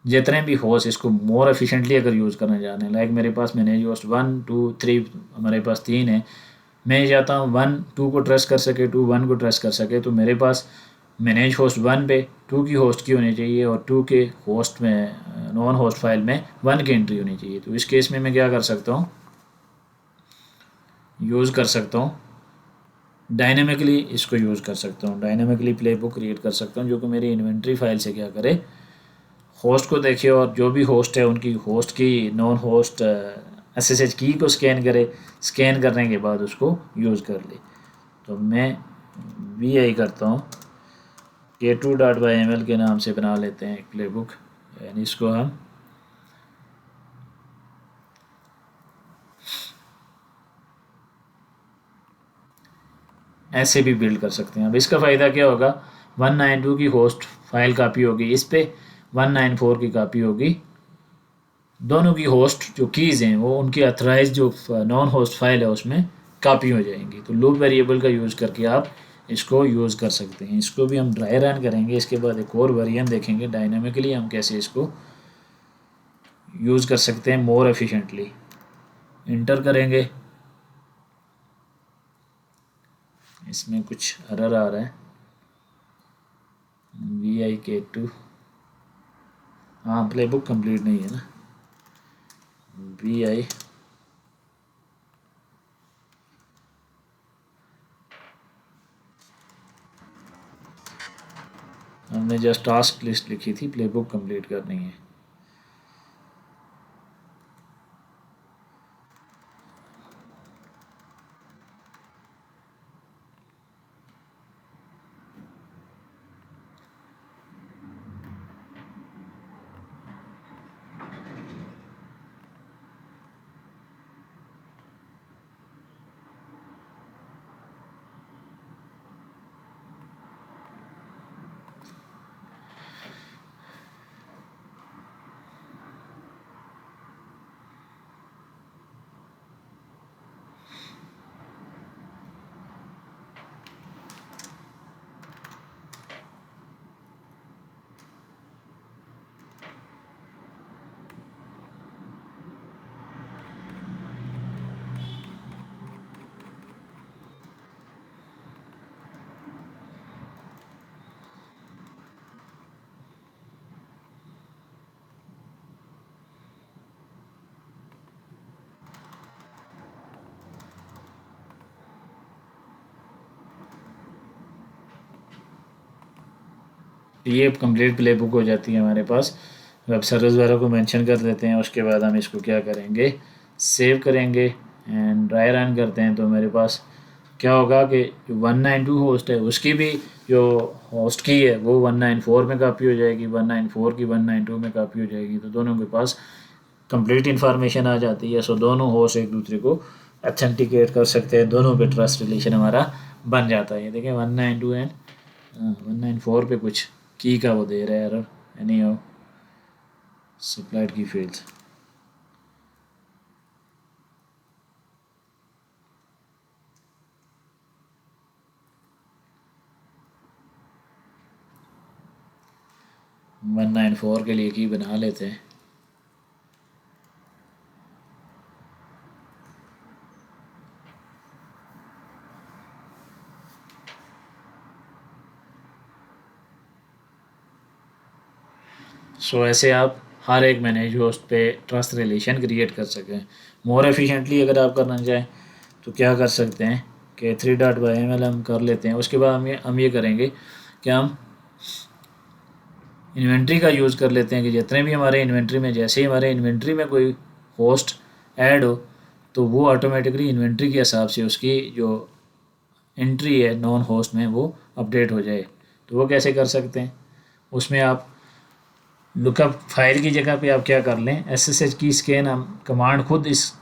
जितने भी होस्ट इसको मोर एफिशिएंटली अगर यूज़ करना चाहते हैं, लाइक मेरे पास मैनेज होस्ट 1 2 3 हमारे पास 3 है, मैं चाहता हूँ 1 2 को ट्रस्ट कर सके 2 1 को ट्रस्ट कर सके, तो मेरे पास मैनेज होस्ट 1 पे 2 की होस्ट की होनी चाहिए और 2 के होस्ट में नॉन होस्ट फाइल में 1 की एंट्री होनी चाहिए। तो इस केस में मैं क्या कर सकता हूँ यूज़ कर सकता हूँ डायनेमिकली इसको यूज़ कर सकता हूँ, डायनेमिकली प्लेबुक क्रिएट कर सकता हूँ जो कि मेरी इन्वेंट्री फाइल से क्या करे होस्ट को देखे और जो भी होस्ट है उनकी होस्ट की नॉन होस्ट SSH की को स्कैन करे, स्कैन करने के बाद उसको यूज़ कर ले। तो मैं VI करता हूँ k2.yml के नाम से बना लेते हैं एक प्लेबुक यानी इसको हम ऐसे भी बिल्ड कर सकते हैं। अब इसका फ़ायदा क्या होगा 192 की होस्ट फाइल कापी होगी इस पे 194 की कापी होगी, दोनों की होस्ट जो कीज़ हैं वो उनकी अथराइज जो नॉन होस्ट फाइल है उसमें कापी हो जाएंगी। तो लूप वेरिएबल का यूज़ करके आप इसको यूज़ कर सकते हैं। इसको भी हम ड्राई रन करेंगे, इसके बाद एक और वेरिएंट देखेंगे डायनामिकली हम कैसे इसको यूज़ कर सकते हैं मोर एफिशिएंटली। इंटर करेंगे, इसमें कुछ एरर आ रहा है VIK2 हाँ प्लेबुक कंप्लीट नहीं है ना VI हमने जस्ट टास्क लिस्ट लिखी थी, प्लेबुक कंप्लीट करनी है। ये कंप्लीट प्लेबुक हो जाती है हमारे पास। वेब सर्विस वालों को मेंशन कर देते हैं, उसके बाद हम इसको क्या करेंगे सेव करेंगे एंड ड्राई रन करते हैं। तो मेरे पास क्या होगा कि 192 होस्ट है उसकी भी जो होस्ट की है वो 194 में कापी हो जाएगी, 194 की 192 में कापी हो जाएगी। तो दोनों के पास कंप्लीट इन्फॉर्मेशन आ जाती है। सो दोनों होस्ट एक दूसरे को ऑथेंटिकेट कर सकते हैं, दोनों पे ट्रस्ट रिलेशन हमारा बन जाता है। ये देखें 192 एंड 194 पे कुछ की का वो दे रहा है एरर, एनी हाउ सप्लाइड की फील्ड्स। वन 194 के लिए की बना लेते हैं। सो ऐसे आप हर एक मैनेज होस्ट पे ट्रस्ट रिलेशन क्रिएट कर सकें। मोर एफिशिएंटली अगर आप करना चाहें तो क्या कर सकते हैं कि 3.yml हम कर लेते हैं। उसके बाद हम ये करेंगे कि हम इन्वेंट्री का यूज़ कर लेते हैं कि जितने भी हमारे इन्वेंट्री में, जैसे ही हमारे इन्वेंट्री में कोई होस्ट ऐड हो तो वो ऑटोमेटिकली इन्वेंट्री के हिसाब से उसकी जो एंट्री है नॉन होस्ट में वो अपडेट हो जाए। तो वो कैसे कर सकते हैं, उसमें आप लुकअप फाइल की जगह पे आप क्या कर लें, SSH की स्कैन हम कमांड खुद इस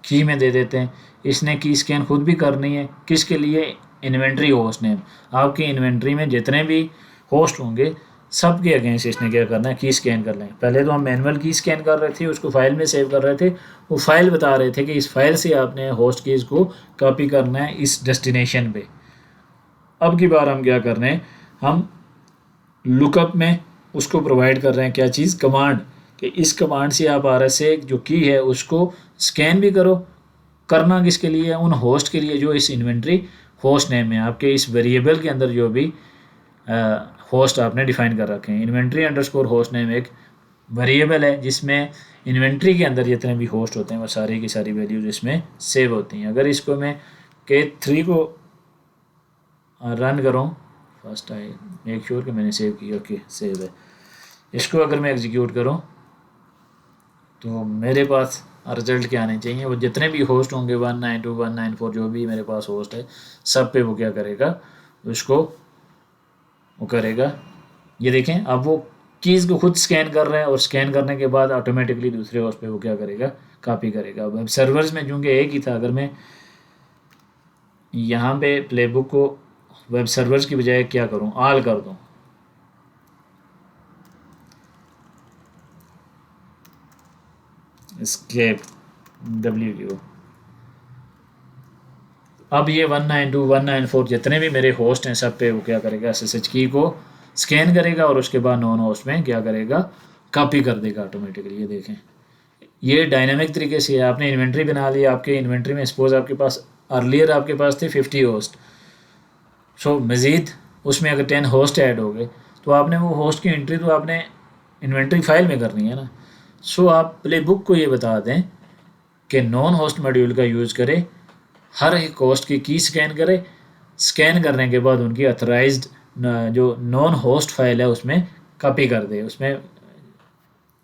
की में दे देते हैं। इसने की स्कैन खुद भी करनी है, किसके लिए, इन्वेंट्री होस्ट नेम। आपकी इन्वेंट्री में जितने भी होस्ट होंगे सब के अगेंस्ट इसने क्या करना है, की स्कैन कर लें। पहले तो हम मैनुअल की स्कैन कर रहे थे, उसको फाइल में सेव कर रहे थे, वो फाइल बता रहे थे कि इस फाइल से आपने होस्ट कीज़ को कॉपी करना है इस डेस्टिनेशन पे। अब की बार हम क्या कर रहे हैं, हम लुकअप में उसको प्रोवाइड कर रहे हैं क्या चीज़, कमांड, कि इस कमांड से आप RSA जो की है उसको स्कैन भी करो। करना किसके लिए, उन होस्ट के लिए जो इस इन्वेंट्री होस्ट नेम में आपके इस वेरिएबल के अंदर जो भी होस्ट आपने डिफाइन कर रखे हैं। इन्वेंट्री अंडरस्कोर होस्ट नेम एक वेरिएबल है जिसमें इन्वेंट्री के अंदर जितने भी होस्ट होते हैं वो सारी की सारी वैल्यूज इसमें सेव होती हैं। अगर इसको मैं K3 को रन करूँ, फर्स्ट आई मेक श्योर कि मैंने सेव की, ओके सेव है। इसको अगर मैं एग्जीक्यूट करूँ तो मेरे पास रिजल्ट क्या आने चाहिए, वो जितने भी होस्ट होंगे 192 194 जो भी मेरे पास होस्ट है सब पे वो क्या करेगा, उसको वो करेगा। ये देखें अब वो कीज़ को खुद स्कैन कर रहा है और स्कैन करने के बाद ऑटोमेटिकली दूसरे होस्ट पे वो क्या करेगा, कॉपी करेगा। वेब सर्वर्स में चूँकि एक ही था, अगर मैं यहाँ पे प्लेबुक को वेब सर्वर्स की बजाय क्या करूँ, ऑल कर दूँ, एस्केप WQ। अब ये 192 194 जितने भी मेरे होस्ट हैं सब पे वो क्या करेगा, SSH की को स्कैन करेगा और उसके बाद नॉन होस्ट में क्या करेगा, कॉपी कर देगा ऑटोमेटिकली। ये देखें ये डायनामिक तरीके से आपने इन्वेंट्री बना लिया। आपके इन्वेंट्री में सपोज आपके पास अर्लियर आपके पास थे 50 होस्ट, सो मज़ीद उसमें अगर 10 होस्ट ऐड हो गए तो आपने वो होस्ट की एंट्री तो आपने इन्वेंट्री फाइल में करनी है ना। सो आप प्ले बुक को ये बता दें कि नॉन होस्ट मॉड्यूल का यूज़ करें, हर एक होस्ट की स्कैन करे, स्कैन करने के बाद उनकी अथराइज्ड जो नॉन होस्ट फाइल है उसमें कॉपी कर दे, उसमें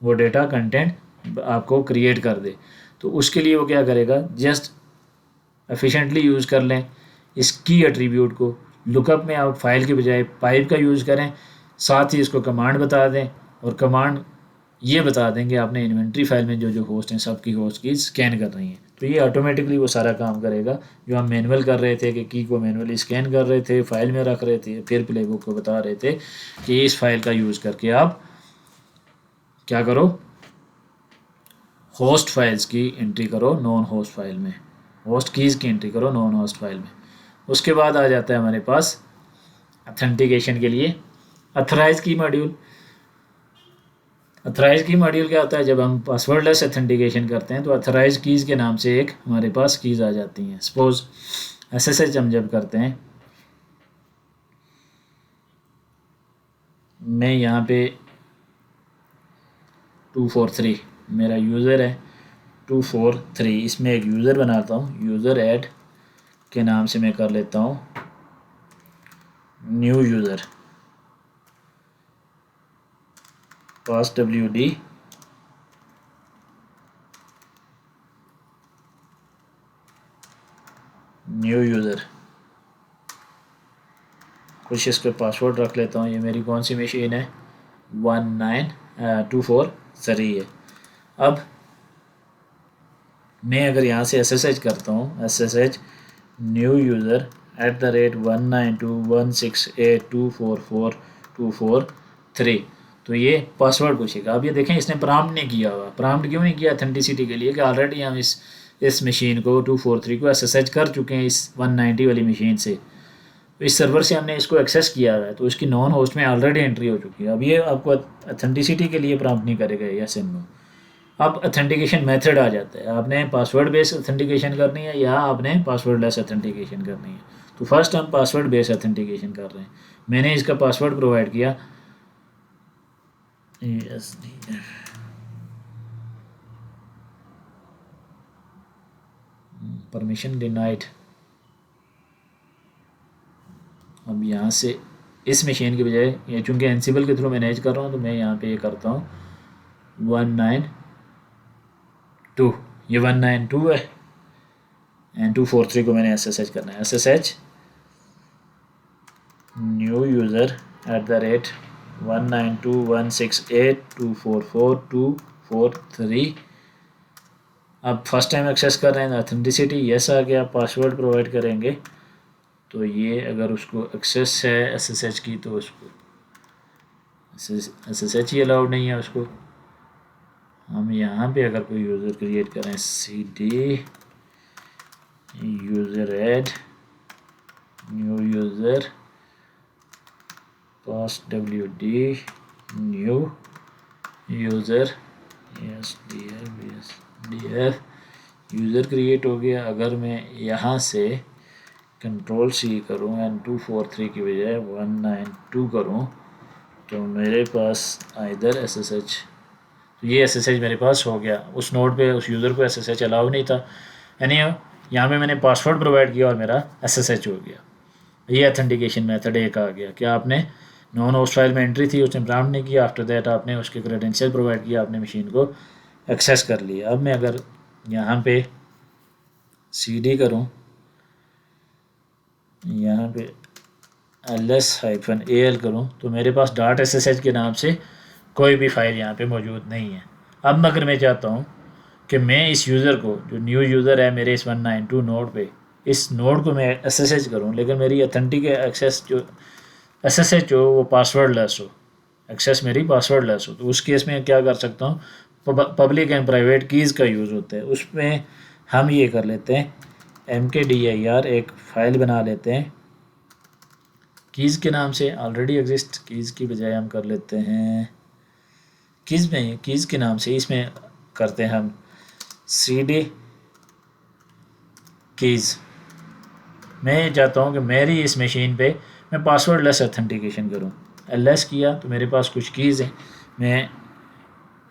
वो डेटा कंटेंट आपको क्रिएट कर दे। तो उसके लिए वो क्या करेगा, जस्ट एफिशिएंटली यूज़ कर लें इस की एट्रीब्यूट को। लुकअप में आप फाइल के बजाय पाइप का यूज़ करें, साथ ही इसको कमांड बता दें और कमांड ये बता दें कि आपने इन्वेंट्री फाइल में जो जो होस्ट हैं सबकी होस्ट की स्कैन कर रही हैं। तो ये ऑटोमेटिकली वो सारा काम करेगा जो हम मैनुअल कर रहे थे कि की को मैनुअली स्कैन कर रहे थे, फाइल में रख रहे थे, फिर प्लेबुक को बता रहे थे कि इस फाइल का यूज़ करके आप क्या करो, होस्ट फाइल्स की एंट्री करो नॉन होस्ट फाइल में, होस्ट कीज़ की एंट्री करो नॉन होस्ट फाइल में। उसके बाद आ जाता है हमारे पास ऑथेंटिकेशन के लिए अथराइज की मॉड्यूल। अथराइज की मॉड्यूल क्या होता है, जब हम पासवर्डलेस ऑथेंटिकेशन करते हैं तो अथराइज कीज़ के नाम से एक हमारे पास कीज़ आ जाती हैं। सपोज SSH हम जब करते हैं, मैं यहाँ पे 243 मेरा यूज़र है, 243 इसमें एक यूज़र बनाता हूँ, यूज़र ऐड के नाम से मैं कर लेता हूँ new user, pass WD new user, कुछ इस पर पासवर्ड रख लेता हूँ। ये मेरी कौन सी मशीन है, 19243 है। अब मैं अगर यहाँ से SSH करता हूँ, SSH न्यू यूज़र @192.168.244.243, तो ये पासवर्ड पूछेगा। अब ये देखें इसने प्रॉम्प्ट नहीं किया हुआ। प्रॉम्प्ट क्यों नहीं किया? ऑथेंटिसिटी के लिए कि ऑलरेडी हम इस मशीन को 243 को SSH कर चुके हैं इस 190 वाली मशीन से। तो इस सर्वर से हमने इसको एक्सेस किया हुआ है, तो इसकी नॉन होस्ट में ऑलरेडी एंट्री हो चुकी है। अब ये आपको ऑथेंटिसिटी के लिए प्रॉम्प्ट नहीं करेगा यस एंड नो। अब ऑथेंटिकेशन मेथड आ जाता है, आपने पासवर्ड बेस्ड ऑथेंटिकेशन करनी है या आपने पासवर्ड लेस ऑथेंटिकेशन करनी है। तो फर्स्ट हम पासवर्ड बेस्ड ऑथेंटिकेशन कर रहे हैं। मैंने इसका पासवर्ड प्रोवाइड किया परमिशन डिनाइड। अब यहाँ से इस मशीन की बजाय, ये चूँकि एनसिबल के थ्रू मैनेज कर रहा हूँ, तो मैं यहाँ पे ये करता हूँ 192, ये 192 है एंड 243 को मैंने SSH करना है। SSH new user @192.168.244.243। अब फर्स्ट टाइम एक्सेस कर रहे हैं, ऑथेंटिसिटी यस आ गया। पासवर्ड प्रोवाइड करेंगे, तो ये अगर उसको एक्सेस है SSH की, तो उसको SSH ही अलाउड नहीं है उसको। हम यहाँ पे अगर कोई यूज़र क्रिएट करें, CD user add new user pass WD new user DF user create हो गया। अगर मैं यहाँ से Ctrl+C करूँ एंड 243 की बजाय 192 करूँ, तो मेरे पास इधर SSH, तो ये SSH मेरे पास हो गया। उस नोड पे उस यूज़र को SSH अलाउ नहीं था, यानी यहाँ पे मैंने पासवर्ड प्रोवाइड किया और मेरा SSH हो गया। ये ऑथेंटिकेशन मेथड एक आ गया कि आपने नॉन होस्ट फाइल में एंट्री थी, उसने प्रॉम्प्ट नहीं किया, आफ्टर दैट आपने उसके क्रेडेंशियल प्रोवाइड किया, आपने मशीन को एक्सेस कर लिया। अब मैं अगर यहाँ पे CD करूँ, यहाँ पे ls-al करूँ, तो मेरे पास .sh के नाम से कोई भी फाइल यहाँ पे मौजूद नहीं है। अब अगर मैं चाहता हूँ कि मैं इस यूज़र को, जो न्यू यूज़र है मेरे इस 192 नोड पे, इस नोड को मैं SSH करूँ, लेकिन मेरी ऑथेंटिक एक्सेस जो SSH हो वो पासवर्ड लेस हो, एक्सेस मेरी पासवर्ड लेस हो, तो उस केस में क्या कर सकता हूँ, पब्लिक एंड प्राइवेट कीज़ का यूज़ होता है। उसमें हम ये कर लेते हैं mkdir, एक फ़ाइल बना लेते हैं कीज़ के नाम से, ऑलरेडी एग्जिस्ट कीज़ की बजाय हम कर लेते हैं कीज़ के नाम से, इसमें करते हैं हम CD कीज़। मैं ये चाहता हूँ कि मेरी इस मशीन पे मैं पासवर्ड लेस ऑथेंटिकेशन करूँ। ls किया तो मेरे पास कुछ कीज़ हैं, मैं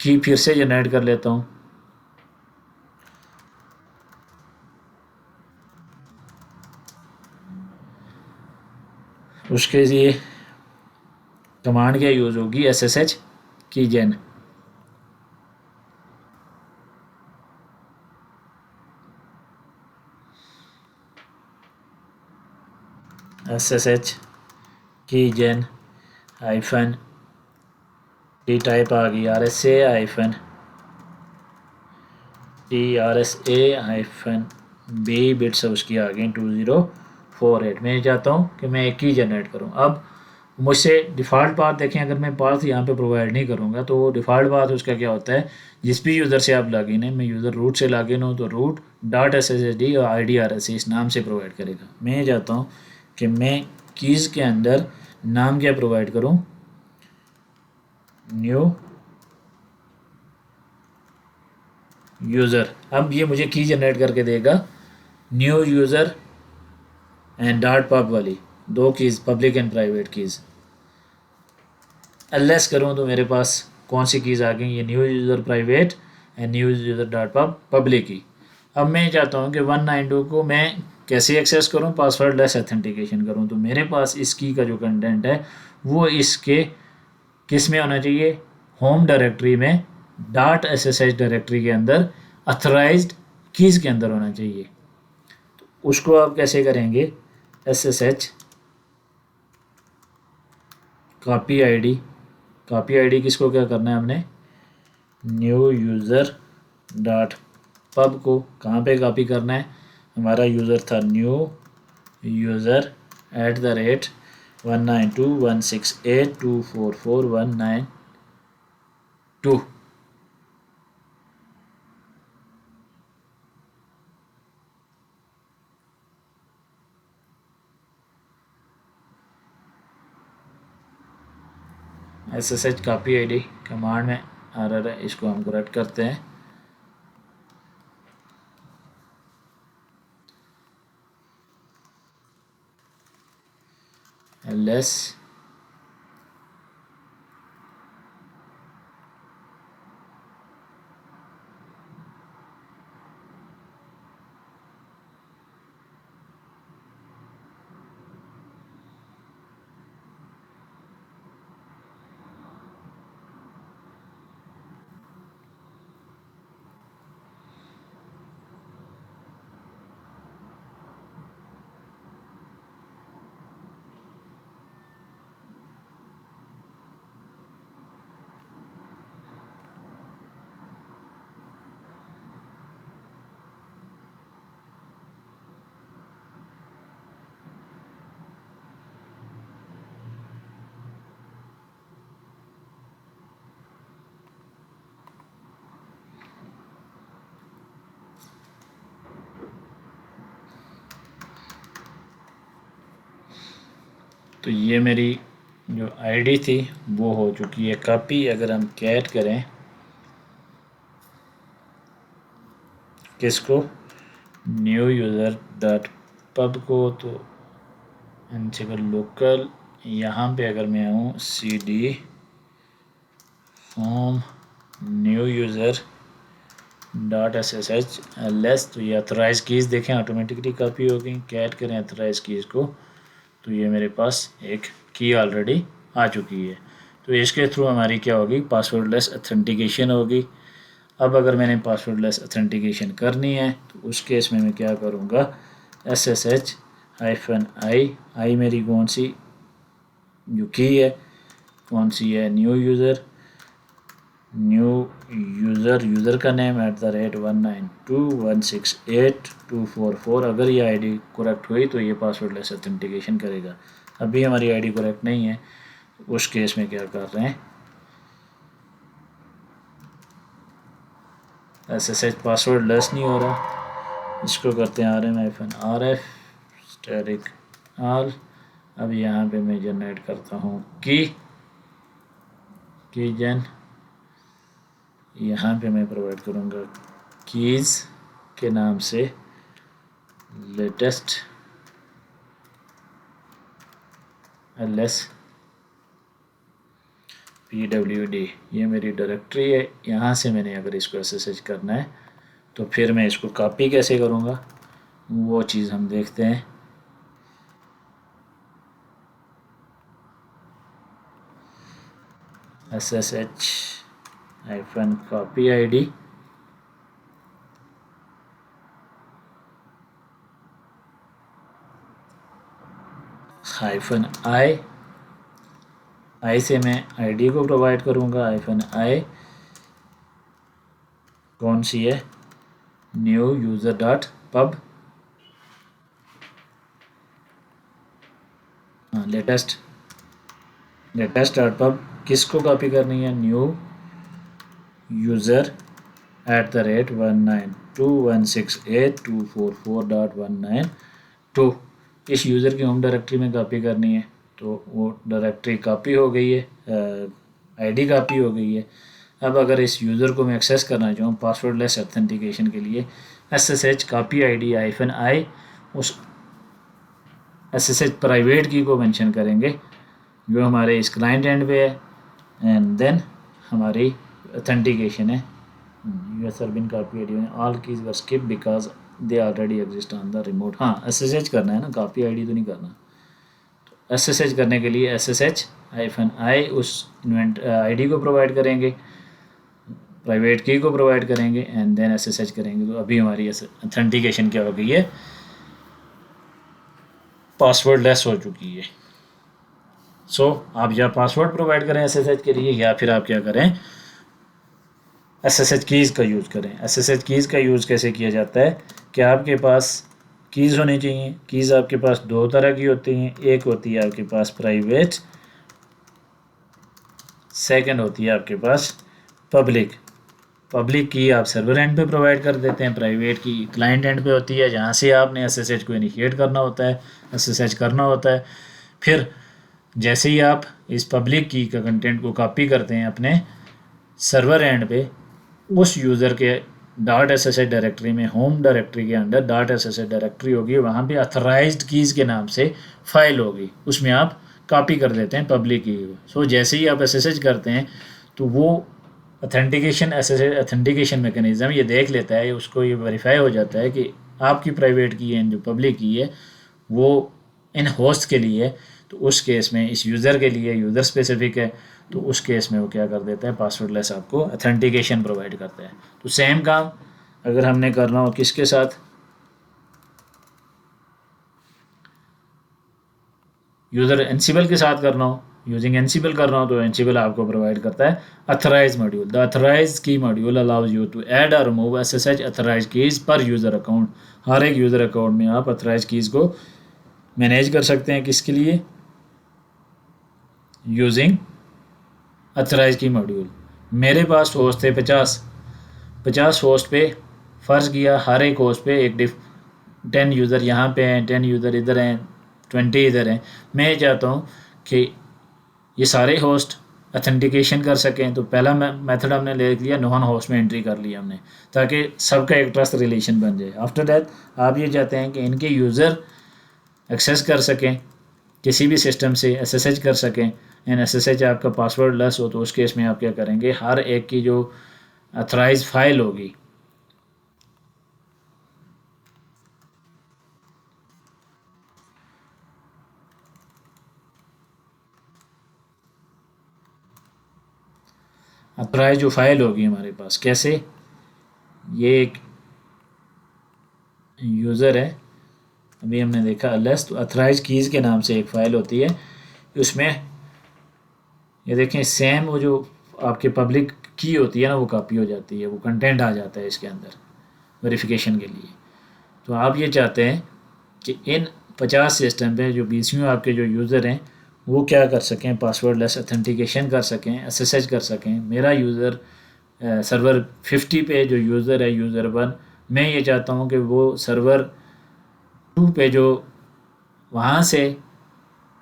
की फिर से जनरेट कर लेता हूँ। उसके लिए कमांड क्या यूज़ होगी, SSH keygen. SSH keygen hyphen T type आ गई, RSA hyphen TRSA hyphen B bits उसकी आ गई 2048। मैं चाहता हूँ कि मैं एक की जनरेट करूँ। अब मुझसे डिफ़ॉल्ट पाथ देखें, अगर मैं पाथ यहाँ पे प्रोवाइड नहीं करूँगा तो डिफ़ॉल्ट पाथ उसका क्या होता है, जिस भी यूज़र से आप लॉगिन है, मैं यूज़र रूट से लॉगिन हूँ तो रूट .SSD और IDRSA इस नाम से प्रोवाइड करेगा। मैं चाहता हूँ कि मैं कीज़ के अंदर नाम क्या प्रोवाइड करूँ, न्यू यूज़र। अब ये मुझे की जनरेट करके देगा न्यू यूज़र एंड .pub वाली दो keys, public and private keys. ls करूँ तो मेरे पास कौन सी कीज़ आ गई, ये new user private and new user .pub public की। अब मैं चाहता हूँ कि 192 को मैं कैसे एक्सेस करूँ, पासवर्ड लेस ऑथेंटिकेशन करूँ। तो मेरे पास इस की का जो कंटेंट है वो इसके किस में होना चाहिए, होम डायरेक्टरी में .ssh डायरेक्टरी के अंदर अथोराइज्ड कीज़ के अंदर होना चाहिए। तो उसको आप कैसे करेंगे, SSH कॉपी आईडी किसको क्या करना है, हमने न्यू यूज़र पब को कहाँ पे कॉपी करना है, हमारा यूज़र था new user @192.168.244.192। SSH copy ID command में आ रहा है, इसको हम करेक्ट करते हैं। ls तो ये मेरी जो आईडी थी वो हो चुकी है कॉपी। अगर हम कैट करें किसको, न्यू यूज़र डॉट पब को, तो अनचेकर लोकल, यहाँ पे अगर मैं आऊँ cd home new user dot SSH ls, तो ये अथोराइज कीज़ देखें ऑटोमेटिकली कॉपी हो गई। कैट करें अथोराइज कीज़ को, तो ये मेरे पास एक की ऑलरेडी आ चुकी है। तो इसके थ्रू हमारी क्या होगी, पासवर्डलेस ऑथेंटिकेशन होगी। अब अगर मैंने पासवर्डलेस ऑथेंटिकेशन करनी है तो उस केस में मैं क्या करूँगा, SSH-i मेरी कौन सी जो की है, कौन सी है, न्यू यूज़र का नेम @192.168.244। अगर ये आईडी करेक्ट हुई तो ये पासवर्डलेस ऑथेंटिकेशन करेगा। अभी हमारी आईडी करेक्ट नहीं है, उस केस में क्या कर रहे हैं, SSH पासवर्डलेस नहीं हो रहा, इसको करते हैं rm-rf स्टैटिक ऑल। अब यहाँ पे मैं जनरेट करता हूँ की जन, यहाँ पे मैं प्रोवाइड करूँगा कीज़ के नाम से लेटेस्ट ls pwd, ये मेरी डायरेक्टरी है। यहाँ से मैंने अगर इसको SSH करना है तो फिर मैं इसको कॉपी कैसे करूँगा वो चीज़ हम देखते हैं। SSH-copy id -i से मैं आईडी को प्रोवाइड करूँगा, -i कौन सी है, new user dot pub, latest dot pub किसको कॉपी करनी है, न्यू यूज़र @192.168.244.192। इस यूज़र की होम डायरेक्टरी में कॉपी करनी है, तो वो डायरेक्टरी कॉपी हो गई है, आईडी कॉपी हो गई है। अब अगर इस यूज़र को मैं एक्सेस करना चाहूँ पासवर्डलेस ऑथेंटिकेशन के लिए, SSH कॉपी आईडी -i उस SSH प्राइवेट की को मेंशन करेंगे जो हमारे इस क्लाइंट एंड पे है, एंड देन हमारी ऑथेंटिकेशन है usr bin copy ID all keys were skip because they already exist on the remote. हाँ SSH करना है ना, कॉपी आईडी तो नहीं करना। तो SSH करने के लिए SSH-i उस इन्वेंट आईडी को प्रोवाइड करेंगे, प्राइवेट की को प्रोवाइड करेंगे एंड देन SSH करेंगे। तो अभी हमारी ऑथेंटिकेशन क्या हो गई है, पासवर्ड लेस हो चुकी है। सो आप या पासवर्ड प्रोवाइड करें SSH के लिए, या फिर आप क्या करें SSH कीज़ का यूज़ करें। SSH कीज़ का यूज़ कैसे किया जाता है कि आपके पास कीज़ होनी चाहिए। कीज़ आपके पास दो तरह की होती हैं, एक होती है आपके पास प्राइवेट, सेकंड होती है आपके पास पब्लिक। पब्लिक की आप सर्वर एंड पे प्रोवाइड कर देते हैं, प्राइवेट की क्लाइंट एंड पे होती है, जहाँ से आपने SSH को इनिशिएट करना होता है, SSH करना होता है। फिर जैसे ही आप इस पब्लिक की का कंटेंट को कॉपी करते हैं अपने सर्वर एंड पे, उस यूज़र के .ssh डायरेक्टरी में, होम डायरेक्टरी के अंदर .ssh डायरेक्टरी होगी, वहाँ पे अथोराइज्ड कीज़ के नाम से फाइल होगी, उसमें आप कॉपी कर देते हैं पब्लिक की। सो जैसे ही आप SSH करते हैं तो वो ऑथेंटिकेशन SSH ऑथेंटिकेशन मैकेनिज़्म ये देख लेता है, उसको ये वेरीफाई हो जाता है कि आपकी प्राइवेट की है जो पब्लिक की है वो इन होस्ट के लिए है, तो उस केस में इस यूज़र के लिए यूज़र स्पेसिफिक है, तो उस केस में वो क्या कर देता है, पासवर्डलेस आपको ऑथेंटिकेशन प्रोवाइड करता है। तो सेम काम अगर हमने करना हो किसके साथ, यूज़र एनसिबल के साथ करना हो, यूजिंग एनसिबल करना हो, तो एनसिबल आपको प्रोवाइड करता है authorize module. The authorize key module allows you to add और remove SSH authorize keys per user account. हर एक यूज़र अकाउंट में आप अथोराइज कीज़ को मैनेज कर सकते हैं, किसके लिए, यूजिंग अथोराइज की मॉड्यूल। मेरे पास होस्ट थे 50 होस्ट पे, फ़र्ज़ किया हर एक होस्ट पे एक 10 यूज़र यहाँ पे हैं, 10 यूज़र इधर हैं, 20 इधर हैं। मैं ये चाहता हूँ कि ये सारे होस्ट अथेंटिकेशन कर सकें, तो पहला मेथड हमने ले लिया, नॉन होस्ट में एंट्री कर लिया हमने, ताकि सबका एक ट्रस्ट रिलेशन बन जाए। आफ्टर दैट आप ये चाहते हैं कि इनके यूज़र एक्सेस कर सकें किसी भी सिस्टम से, SSH कर सकें, एंड SSH आपका पासवर्ड लेस हो, तो उस केस में आप क्या करेंगे, हर एक की जो अथराइज फाइल होगी, अथराइज जो फाइल होगी हमारे पास, कैसे, ये एक यूज़र है, अभी हमने देखा लेस, तो अथराइज कीज़ के नाम से एक फ़ाइल होती है, उसमें ये देखें सेम वो जो आपके पब्लिक की होती है ना, वो कॉपी हो जाती है, वो कंटेंट आ जाता है इसके अंदर वेरिफिकेशन के लिए। तो आप ये चाहते हैं कि इन 50 सिस्टम पे जो BCU आपके जो यूज़र हैं वो क्या कर सकें, पासवर्ड लेस ऑथेंटिकेशन कर सकें, SSH कर सकें। मेरा यूज़र सर्वर 50 पे जो यूज़र है, यूज़र 1, मैं ये चाहता हूँ कि वो सर्वर 2 पे जो वहाँ से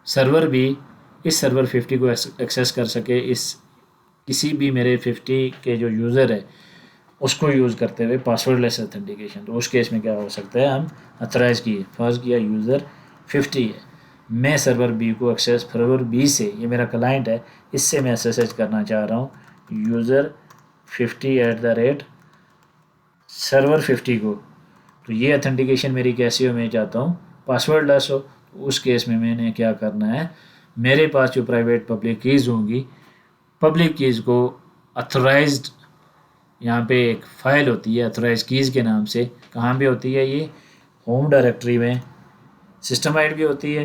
सर्वर भी इस सर्वर 50 को एक्सेस कर सके, इस किसी भी मेरे 50 के जो यूज़र है उसको यूज़ करते हुए पासवर्ड लेस ऑथेंटिकेशन। तो उस केस में क्या हो सकता है, हम अथराइज की फर्ज किया यूज़र 50 है, मैं सर्वर B को एक्सेस, सर्वर B से, ये मेरा क्लाइंट है, इससे मैं SSH करना चाह रहा हूँ यूज़र 50 सर्वर 50 को। तो ये ऑथेंटिकेशन मेरी कैसी हो, मैं चाहता हूँ पासवर्ड लेस हो। तो उस केस में मैंने क्या करना है, मेरे पास जो प्राइवेट पब्लिक कीज़ होंगी, पब्लिक कीज़ को अथोराइज्ड, यहाँ पे एक फ़ाइल होती है अथोराइज कीज़ के नाम से, कहाँ पे होती है, ये होम डायरेक्टरी में, सिस्टम आइड भी होती है,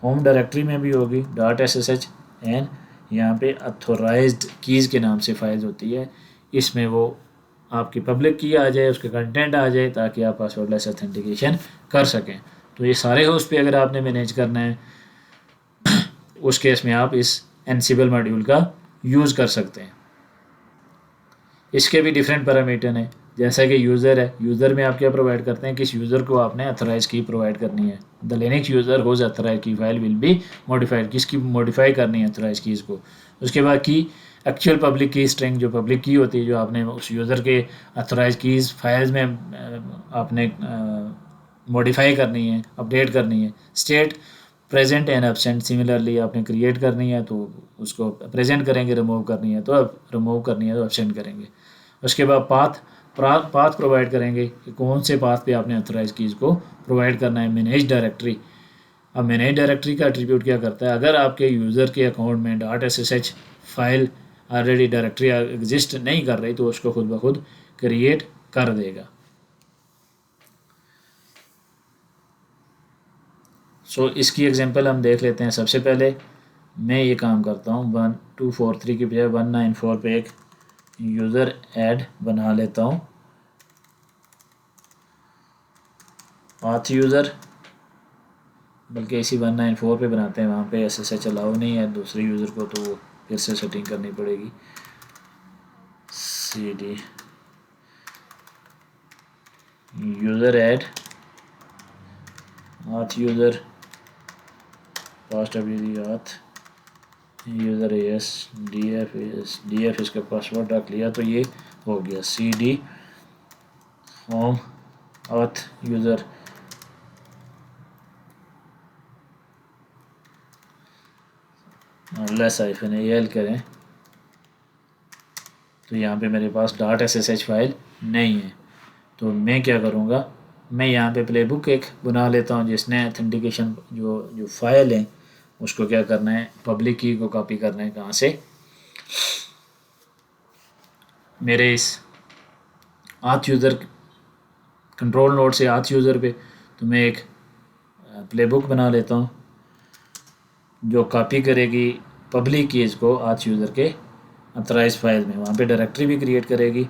होम डायरेक्टरी में भी होगी .ssh, एंड यहाँ पे अथोराइज्ड कीज़ के नाम से फाइल होती है, इसमें वो आपकी पब्लिक की आ जाए, उसके कंटेंट आ जाए, ताकि आप पासवर्डलेस ऑथेंटिकेशन कर सकें। तो ये सारे होस्ट पे अगर आपने मैनेज करना है, उस केस में आप इस एनसिबल मॉड्यूल का यूज़ कर सकते हैं। इसके भी डिफरेंट पैरामीटर हैं, जैसा कि यूज़र है, यूज़र में आप क्या प्रोवाइड करते हैं, किस यूज़र को आपने अथोराइज की प्रोवाइड करनी है। The Linux user whose authorize key file will be modified, किसकी मॉडिफाई करनी है अथोराइज कीज़ को। उसके बाद की एक्चुअल पब्लिक की स्ट्रिंग, जो पब्लिक की होती है, जो आपने उस यूज़र के अथोराइज कीज़ फाइल्स में आपने मॉडिफाई करनी है, अपडेट करनी है। State present and absent similarly आपने क्रिएट करनी है, तो उसको प्रेजेंट करेंगे, रिमूव करनी है तो अब रिमूव करनी है तो एब्सेंट करेंगे। उसके बाद पाथ प्रोवाइड करेंगे कि कौन से पाथ पे आपने अथोराइज कीज़ को प्रोवाइड करना है। मैनेज डायरेक्टरी, अब मैनेज डायरेक्टरी का एट्रीब्यूट क्या करता है, अगर आपके यूज़र के अकाउंट में .ssh file already directory exist नहीं कर रही, तो उसको खुद ब खुद क्रिएट कर देगा। इसकी एग्जांपल हम देख लेते हैं। सबसे पहले मैं ये काम करता हूँ 1243 की बजाय 194 पे एक यूज़र ऐड बना लेता हूँ, पाथ यूज़र, बल्कि इसी 194 पे बनाते हैं, वहाँ पे SSH अलाउ नहीं है दूसरे यूज़र को, तो वो फिर से सेटिंग करनी पड़ेगी। CD यूज़र ऐड आथ यूज़र पास आथ यूज़र DF इसका पासवर्ड रख लिया, तो ये हो गया। CD होम आथ यूज़र, -AL करें तो यहाँ पे मेरे पास .SSH फाइल नहीं है। तो मैं क्या करूँगा, मैं यहाँ पे प्लेबुक एक बना लेता हूँ जिसने ऑथेंटिकेशन जो फाइल है उसको क्या करना है, पब्लिक की को कॉपी करना है। कहाँ से, मेरे इस आथ यूज़र कंट्रोल नोड से आथ यूज़र पे, तो मैं एक प्लेबुक बना लेता हूँ जो कॉपी करेगी पब्लिक कीज़ को आथ यूज़र के ऑथराइज फाइल में, वहाँ पे डायरेक्टरी भी क्रिएट करेगी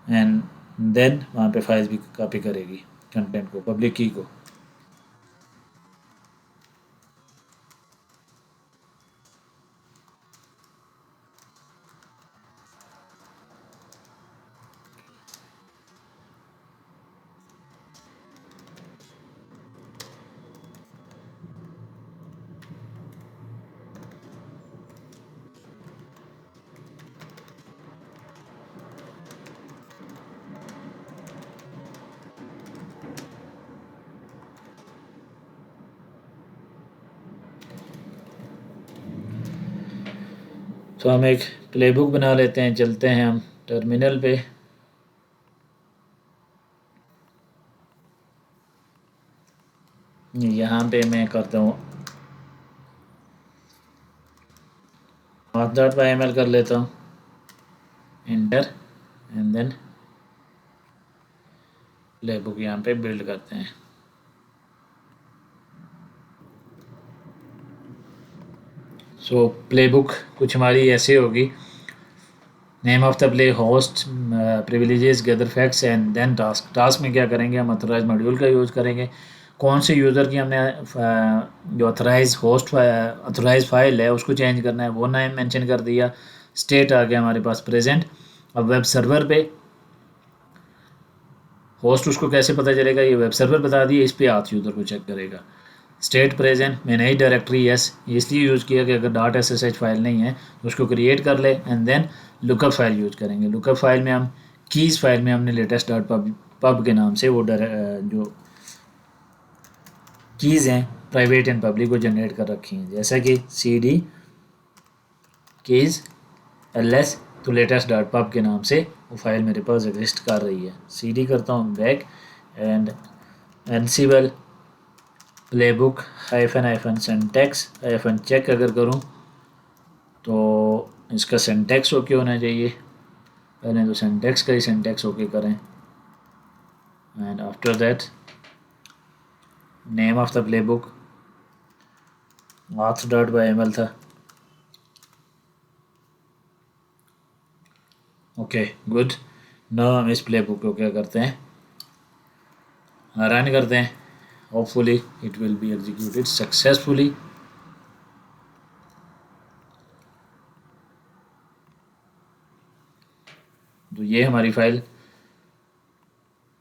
एंड देन वहाँ पे फाइल भी कॉपी करेगी कंटेंट को, पब्लिक की को। तो हम एक प्लेबुक बना लेते हैं, चलते हैं हम टर्मिनल पे। यहाँ पे मैं करता हूँ auth.yml कर लेता हूँ, इंटर एंड देन प्लेबुक यहाँ पे बिल्ड करते हैं। सो प्लेबुक कुछ हमारी ऐसे होगी, name of the play, host, privileges, gather facts and then task. Task में क्या करेंगे, हम ऑथराइज मॉड्यूल का यूज़ करेंगे। कौन से यूज़र की हमने जो ऑथराइज फाइल है उसको चेंज करना है, वो नाम मेंशन कर दिया। स्टेट आ गया हमारे पास प्रेजेंट। अब वेब सर्वर पे होस्ट उसको कैसे पता चलेगा, ये वेब सर्वर बता दिए, इस पे आथ यूज़र को चेक करेगा। स्टेट प्रेजेंट, मैंने ही डायरेक्टरी यस इसलिए यूज़ किया कि अगर .SSH फाइल नहीं है तो उसको क्रिएट कर ले and then lookup file use करेंगे। लुकअप फाइल में हम कीज़ फाइल में हमने लेटेस्ट डॉट पब के नाम से वो जो कीज़ हैं प्राइवेट एंड पब्लिक को जनरेट कर रखी हैं, जैसा कि CD कीज़ LS, तो लेटेस्ट डॉट पब के नाम से वो फाइल मेरे पास एग्जिस्ट कर रही है। CD करता हूँ back and Ansible playbook hyphen syntax hyphen check अगर करूँ तो इसका सिंटैक्स ओके होना चाहिए। पहले तो सिंटैक्स का ही सिंटैक्स ओके करें and after that name of the playbook auth.yml था। Okay good. नाउ हम इस प्लेबुक को क्या करते हैं, रन करते हैं। Hopefully it will be executed successfully. तो ये हमारी फाइल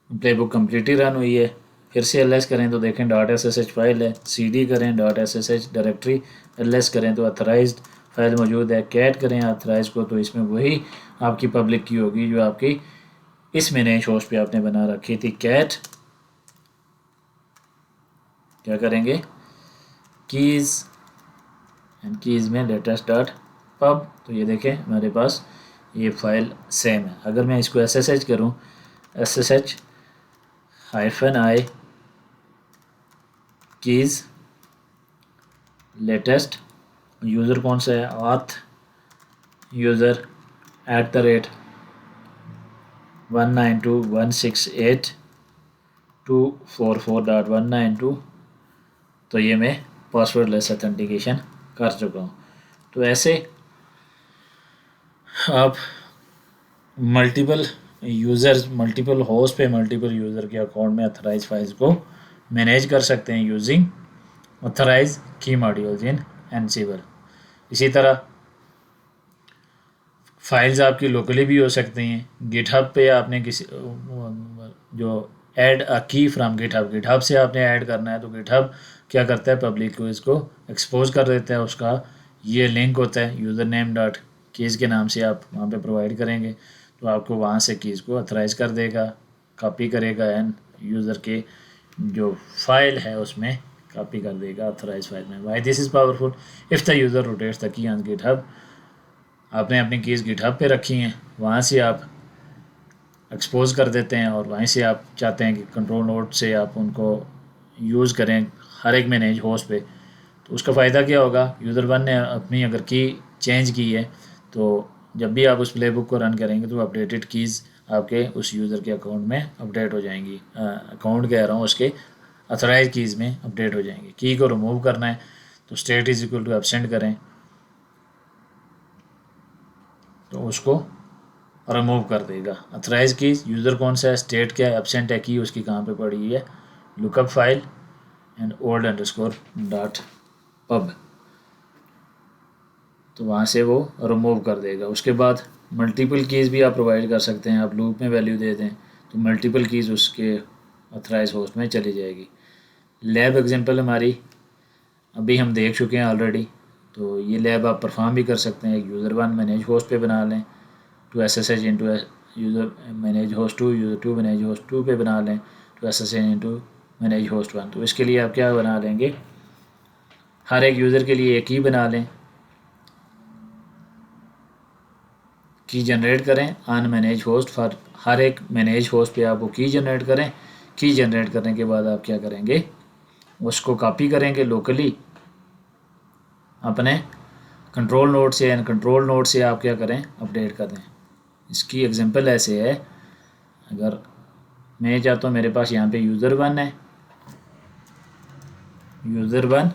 प्लेबुक कम्प्लीटली रन हुई है। फिर से LS करें तो देखें .SSH फाइल है, CD करें .SSH डायरेक्टरी, LS करें तो ऑथराइज्ड फाइल मौजूद है, कैट करें ऑथराइज को तो इसमें वही आपकी पब्लिक की होगी जो आपकी इस मैनेज होस्ट पे आपने बना रखी थी। कैट क्या करेंगे, कीज़ एंड कीज़ में लेटेस्ट डॉट पब, तो ये देखें हमारे पास ये फाइल सेम है। अगर मैं इसको SSH करूँ, SSH -i keys latest, user कौन सा है, आथ यूज़र @192.168.244.192, तो ये मैं पासवर्ड लेस ऑथेंटिकेशन कर चुका हूँ। तो ऐसे आप मल्टीपल यूज़र्स मल्टीपल होस्ट पे मल्टीपल यूज़र के अकाउंट में अथराइज फाइल्स को मैनेज कर सकते हैं यूजिंग ऑथराइज की मॉड्यूल्स इन एनसिबल। इसी तरह फाइल्स आपकी लोकली भी हो सकती हैं। गिटहब पे आपने किसी जो ऐड अ की फ्रॉम गिटहब से आपने ऐड करना है तो गिटहब क्या करता है, पब्लिक को इसको एक्सपोज कर देता है। उसका ये लिंक होता है यूज़र नेम डॉट कीज़ के नाम से, आप वहाँ पे प्रोवाइड करेंगे तो आपको वहाँ से कीज़ को अथराइज कर देगा, कॉपी करेगा एंड यूज़र के जो फाइल है उसमें कॉपी कर देगा अथराइज फाइल में। Why this is powerful, if the user rotates the key on GitHub, आपने अपनी कीज़ गिटहब पे रखी हैं, वहाँ से आप एक्सपोज कर देते हैं और वहीं से आप चाहते हैं कि कंट्रोल नोड से आप उनको यूज़ करें हर एक मैनेज होस्ट पे, तो उसका फ़ायदा क्या होगा, यूज़र वन ने अपनी अगर की चेंज की है तो जब भी आप उस प्लेबुक को रन करेंगे तो अपडेटेड कीज़ आपके उस यूज़र के अकाउंट में अपडेट हो जाएंगी। अकाउंट कह रहा हूँ, उसके अथोराइज कीज़ में अपडेट हो जाएंगी। की को रिमूव करना है तो state is equal to absent करें तो उसको रिमूव कर देगा। अथराइज की यूज़र कौन सा है, स्टेट क्या है, एब्सेंट है, की उसकी कहाँ पे पड़ी है, lookup file and old underscore dot pub, तो वहाँ से वो रिमूव कर देगा। उसके बाद मल्टीपल कीज़ भी आप प्रोवाइड कर सकते हैं। आप लूप में वैल्यू दे दें तो मल्टीपल कीज़ उसके अथराइज होस्ट में चली जाएगी। लैब एग्जांपल हमारी अभी हम देख चुके हैं ऑलरेडी, तो ये लैब आप परफॉर्म भी कर सकते हैं। यूज़र वन मैनेज होस्ट पे बना लें, to SSH into user manage host two, user two manage host two पे बना लें, to SSH into manage host one. तो इसके लिए आप क्या बना लेंगे, हर एक यूज़र के लिए एक ही बना लें, की जनरेट करें on manage host for her एक मैनेज होस्ट पे आप वो की जनरेट करें। की जनरेट करने के बाद आप क्या करेंगे, उसको कॉपी करेंगे लोकली अपने कंट्रोल नोड से, एंड कंट्रोल नोड से आप क्या करें, अपडेट कर दें। इसकी एग्जांपल ऐसे है, अगर मैं चाहता हूँ मेरे पास यहाँ पे यूज़र वन है, यूज़र वन,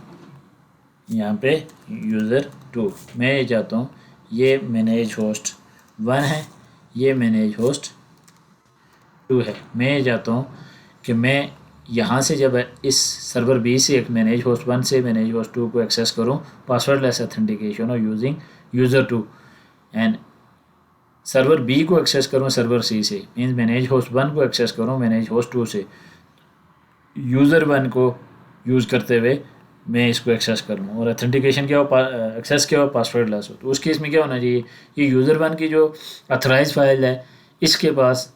यहाँ पे यूज़र टू, मैं ये चाहता हूँ ये मैनेज होस्ट वन है, ये मैनेज होस्ट टू है। मैं ये चाहता हूँ कि मैं यहाँ से जब इस सर्वर बी से एक मैनेज होस्ट वन से मैनेज होस्ट टू को एक्सेस करूँ, पासवर्डलेस ऑथेंटिकेशन और using user two, and server B को एक्सेस करूँ सर्वर सी से, मीन्स मैनेज होस्ट वन को एक्सेस करूँ मैनेज होस्ट टू से, यूज़र वन को यूज़ करते हुए मैं इसको एक्सेस करूँ, और ऑथेंटिकेशन क्या हो, एक्सेस क्या हो, पासवर्ड लेस हो। तो उस केस में क्या होना चाहिए, ये यूज़र वन की जो अथराइज फाइल है इसके पास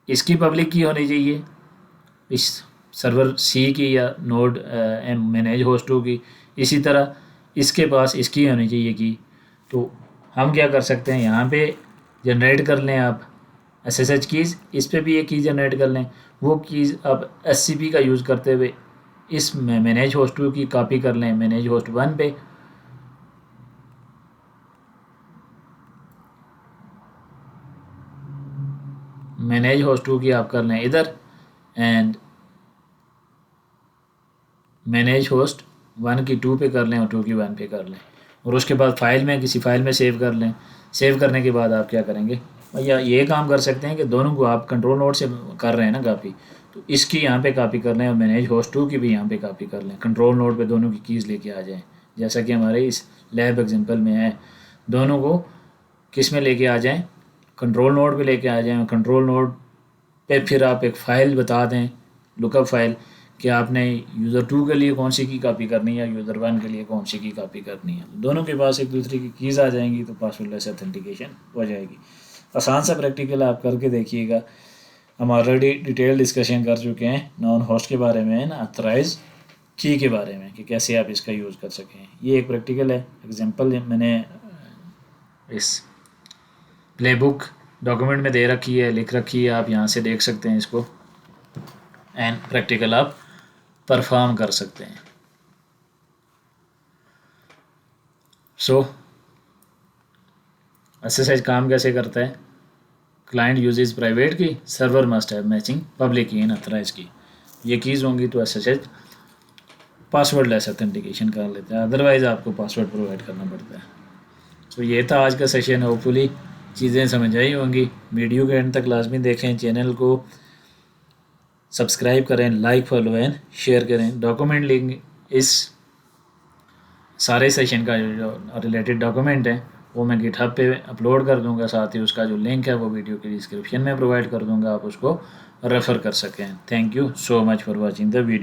इसकी पब्लिक की होनी चाहिए, इस सर्वर सी की या नोड मैनेज होस्ट टू की, इसी तरह इसके पास इसकी होनी चाहिए की। तो हम क्या कर सकते हैं, यहाँ पे जनरेट कर लें आप SSH कीज़, इस पे भी एक की जनरेट कर लें, वो कीज़ आप SCP का यूज़ करते हुए इस मैनेज होस्ट टू की कॉपी कर लें मैनेज होस्ट वन पे, मैनेज होस्ट टू की आप कर लें इधर, एंड मैनेज होस्ट वन की टू पे कर लें और टू की वन पे कर लें, और उसके बाद फाइल में किसी फाइल में सेव कर लें। सेव करने के बाद आप क्या करेंगे, या ये काम कर सकते हैं कि दोनों को आप कंट्रोल नोड से कर रहे हैं ना कॉपी, तो इसकी यहाँ पे कॉपी कर लें और मैनेज होस्ट टू की भी यहाँ पे कॉपी कर लें, कंट्रोल नोड पे दोनों की कीज़ लेके आ जाएँ, जैसा कि हमारे इस लैब एग्जांपल में है। दोनों को किस में लेके आ जाएं, कंट्रोल नोड पे लेके आ जाएं, कंट्रोल नोड पे फिर आप एक फ़ाइल बता दें, लुकअप फाइल, कि आपने यूज़र टू के लिए कौन सी की कॉपी करनी है, यूज़र वन के लिए कौन सी की कॉपी करनी है। दोनों के पास एक दूसरे की कीज़ आ जाएंगी तो पासवर्डलेस ऑथेंटिकेशन हो जाएगी। आसान सा प्रैक्टिकल आप करके देखिएगा। हम ऑलरेडी डिटेल डिस्कशन कर चुके हैं नॉन होस्ट के बारे में, ना अथराइज की के बारे में, कि कैसे आप इसका यूज़ कर सकें। ये एक प्रैक्टिकल है, एग्जांपल मैंने इस प्लेबुक डॉक्यूमेंट में दे रखी है, लिख रखी है, आप यहाँ से देख सकते हैं इसको, एंड प्रैक्टिकल आप परफॉर्म कर सकते हैं। SSH काम कैसे करता है, क्लाइंट यूजेस प्राइवेट की, server must have matching public की इन अथराइज की, ये कीज़ होंगी तो SSH पासवर्ड लेस ऑथेंटिकेशन कर लेता है, अदरवाइज़ आपको पासवर्ड प्रोवाइड करना पड़ता है। तो ये था आज का सेशन। होपफुली चीज़ें समझ आई होंगी। वीडियो के एंड तक लाजमी देखें, चैनल को सब्सक्राइब करें, लाइक फॉलो एंड शेयर करें। डॉक्यूमेंट लिंक इस सारे सेशन का जो रिलेटेड डॉक्यूमेंट है वो मैं गिटहब पे अपलोड कर दूंगा। साथ ही उसका जो लिंक है वो वीडियो के डिस्क्रिप्शन में प्रोवाइड कर दूंगा, आप उसको रेफ़र कर सकें। Thank you so much for watching the video.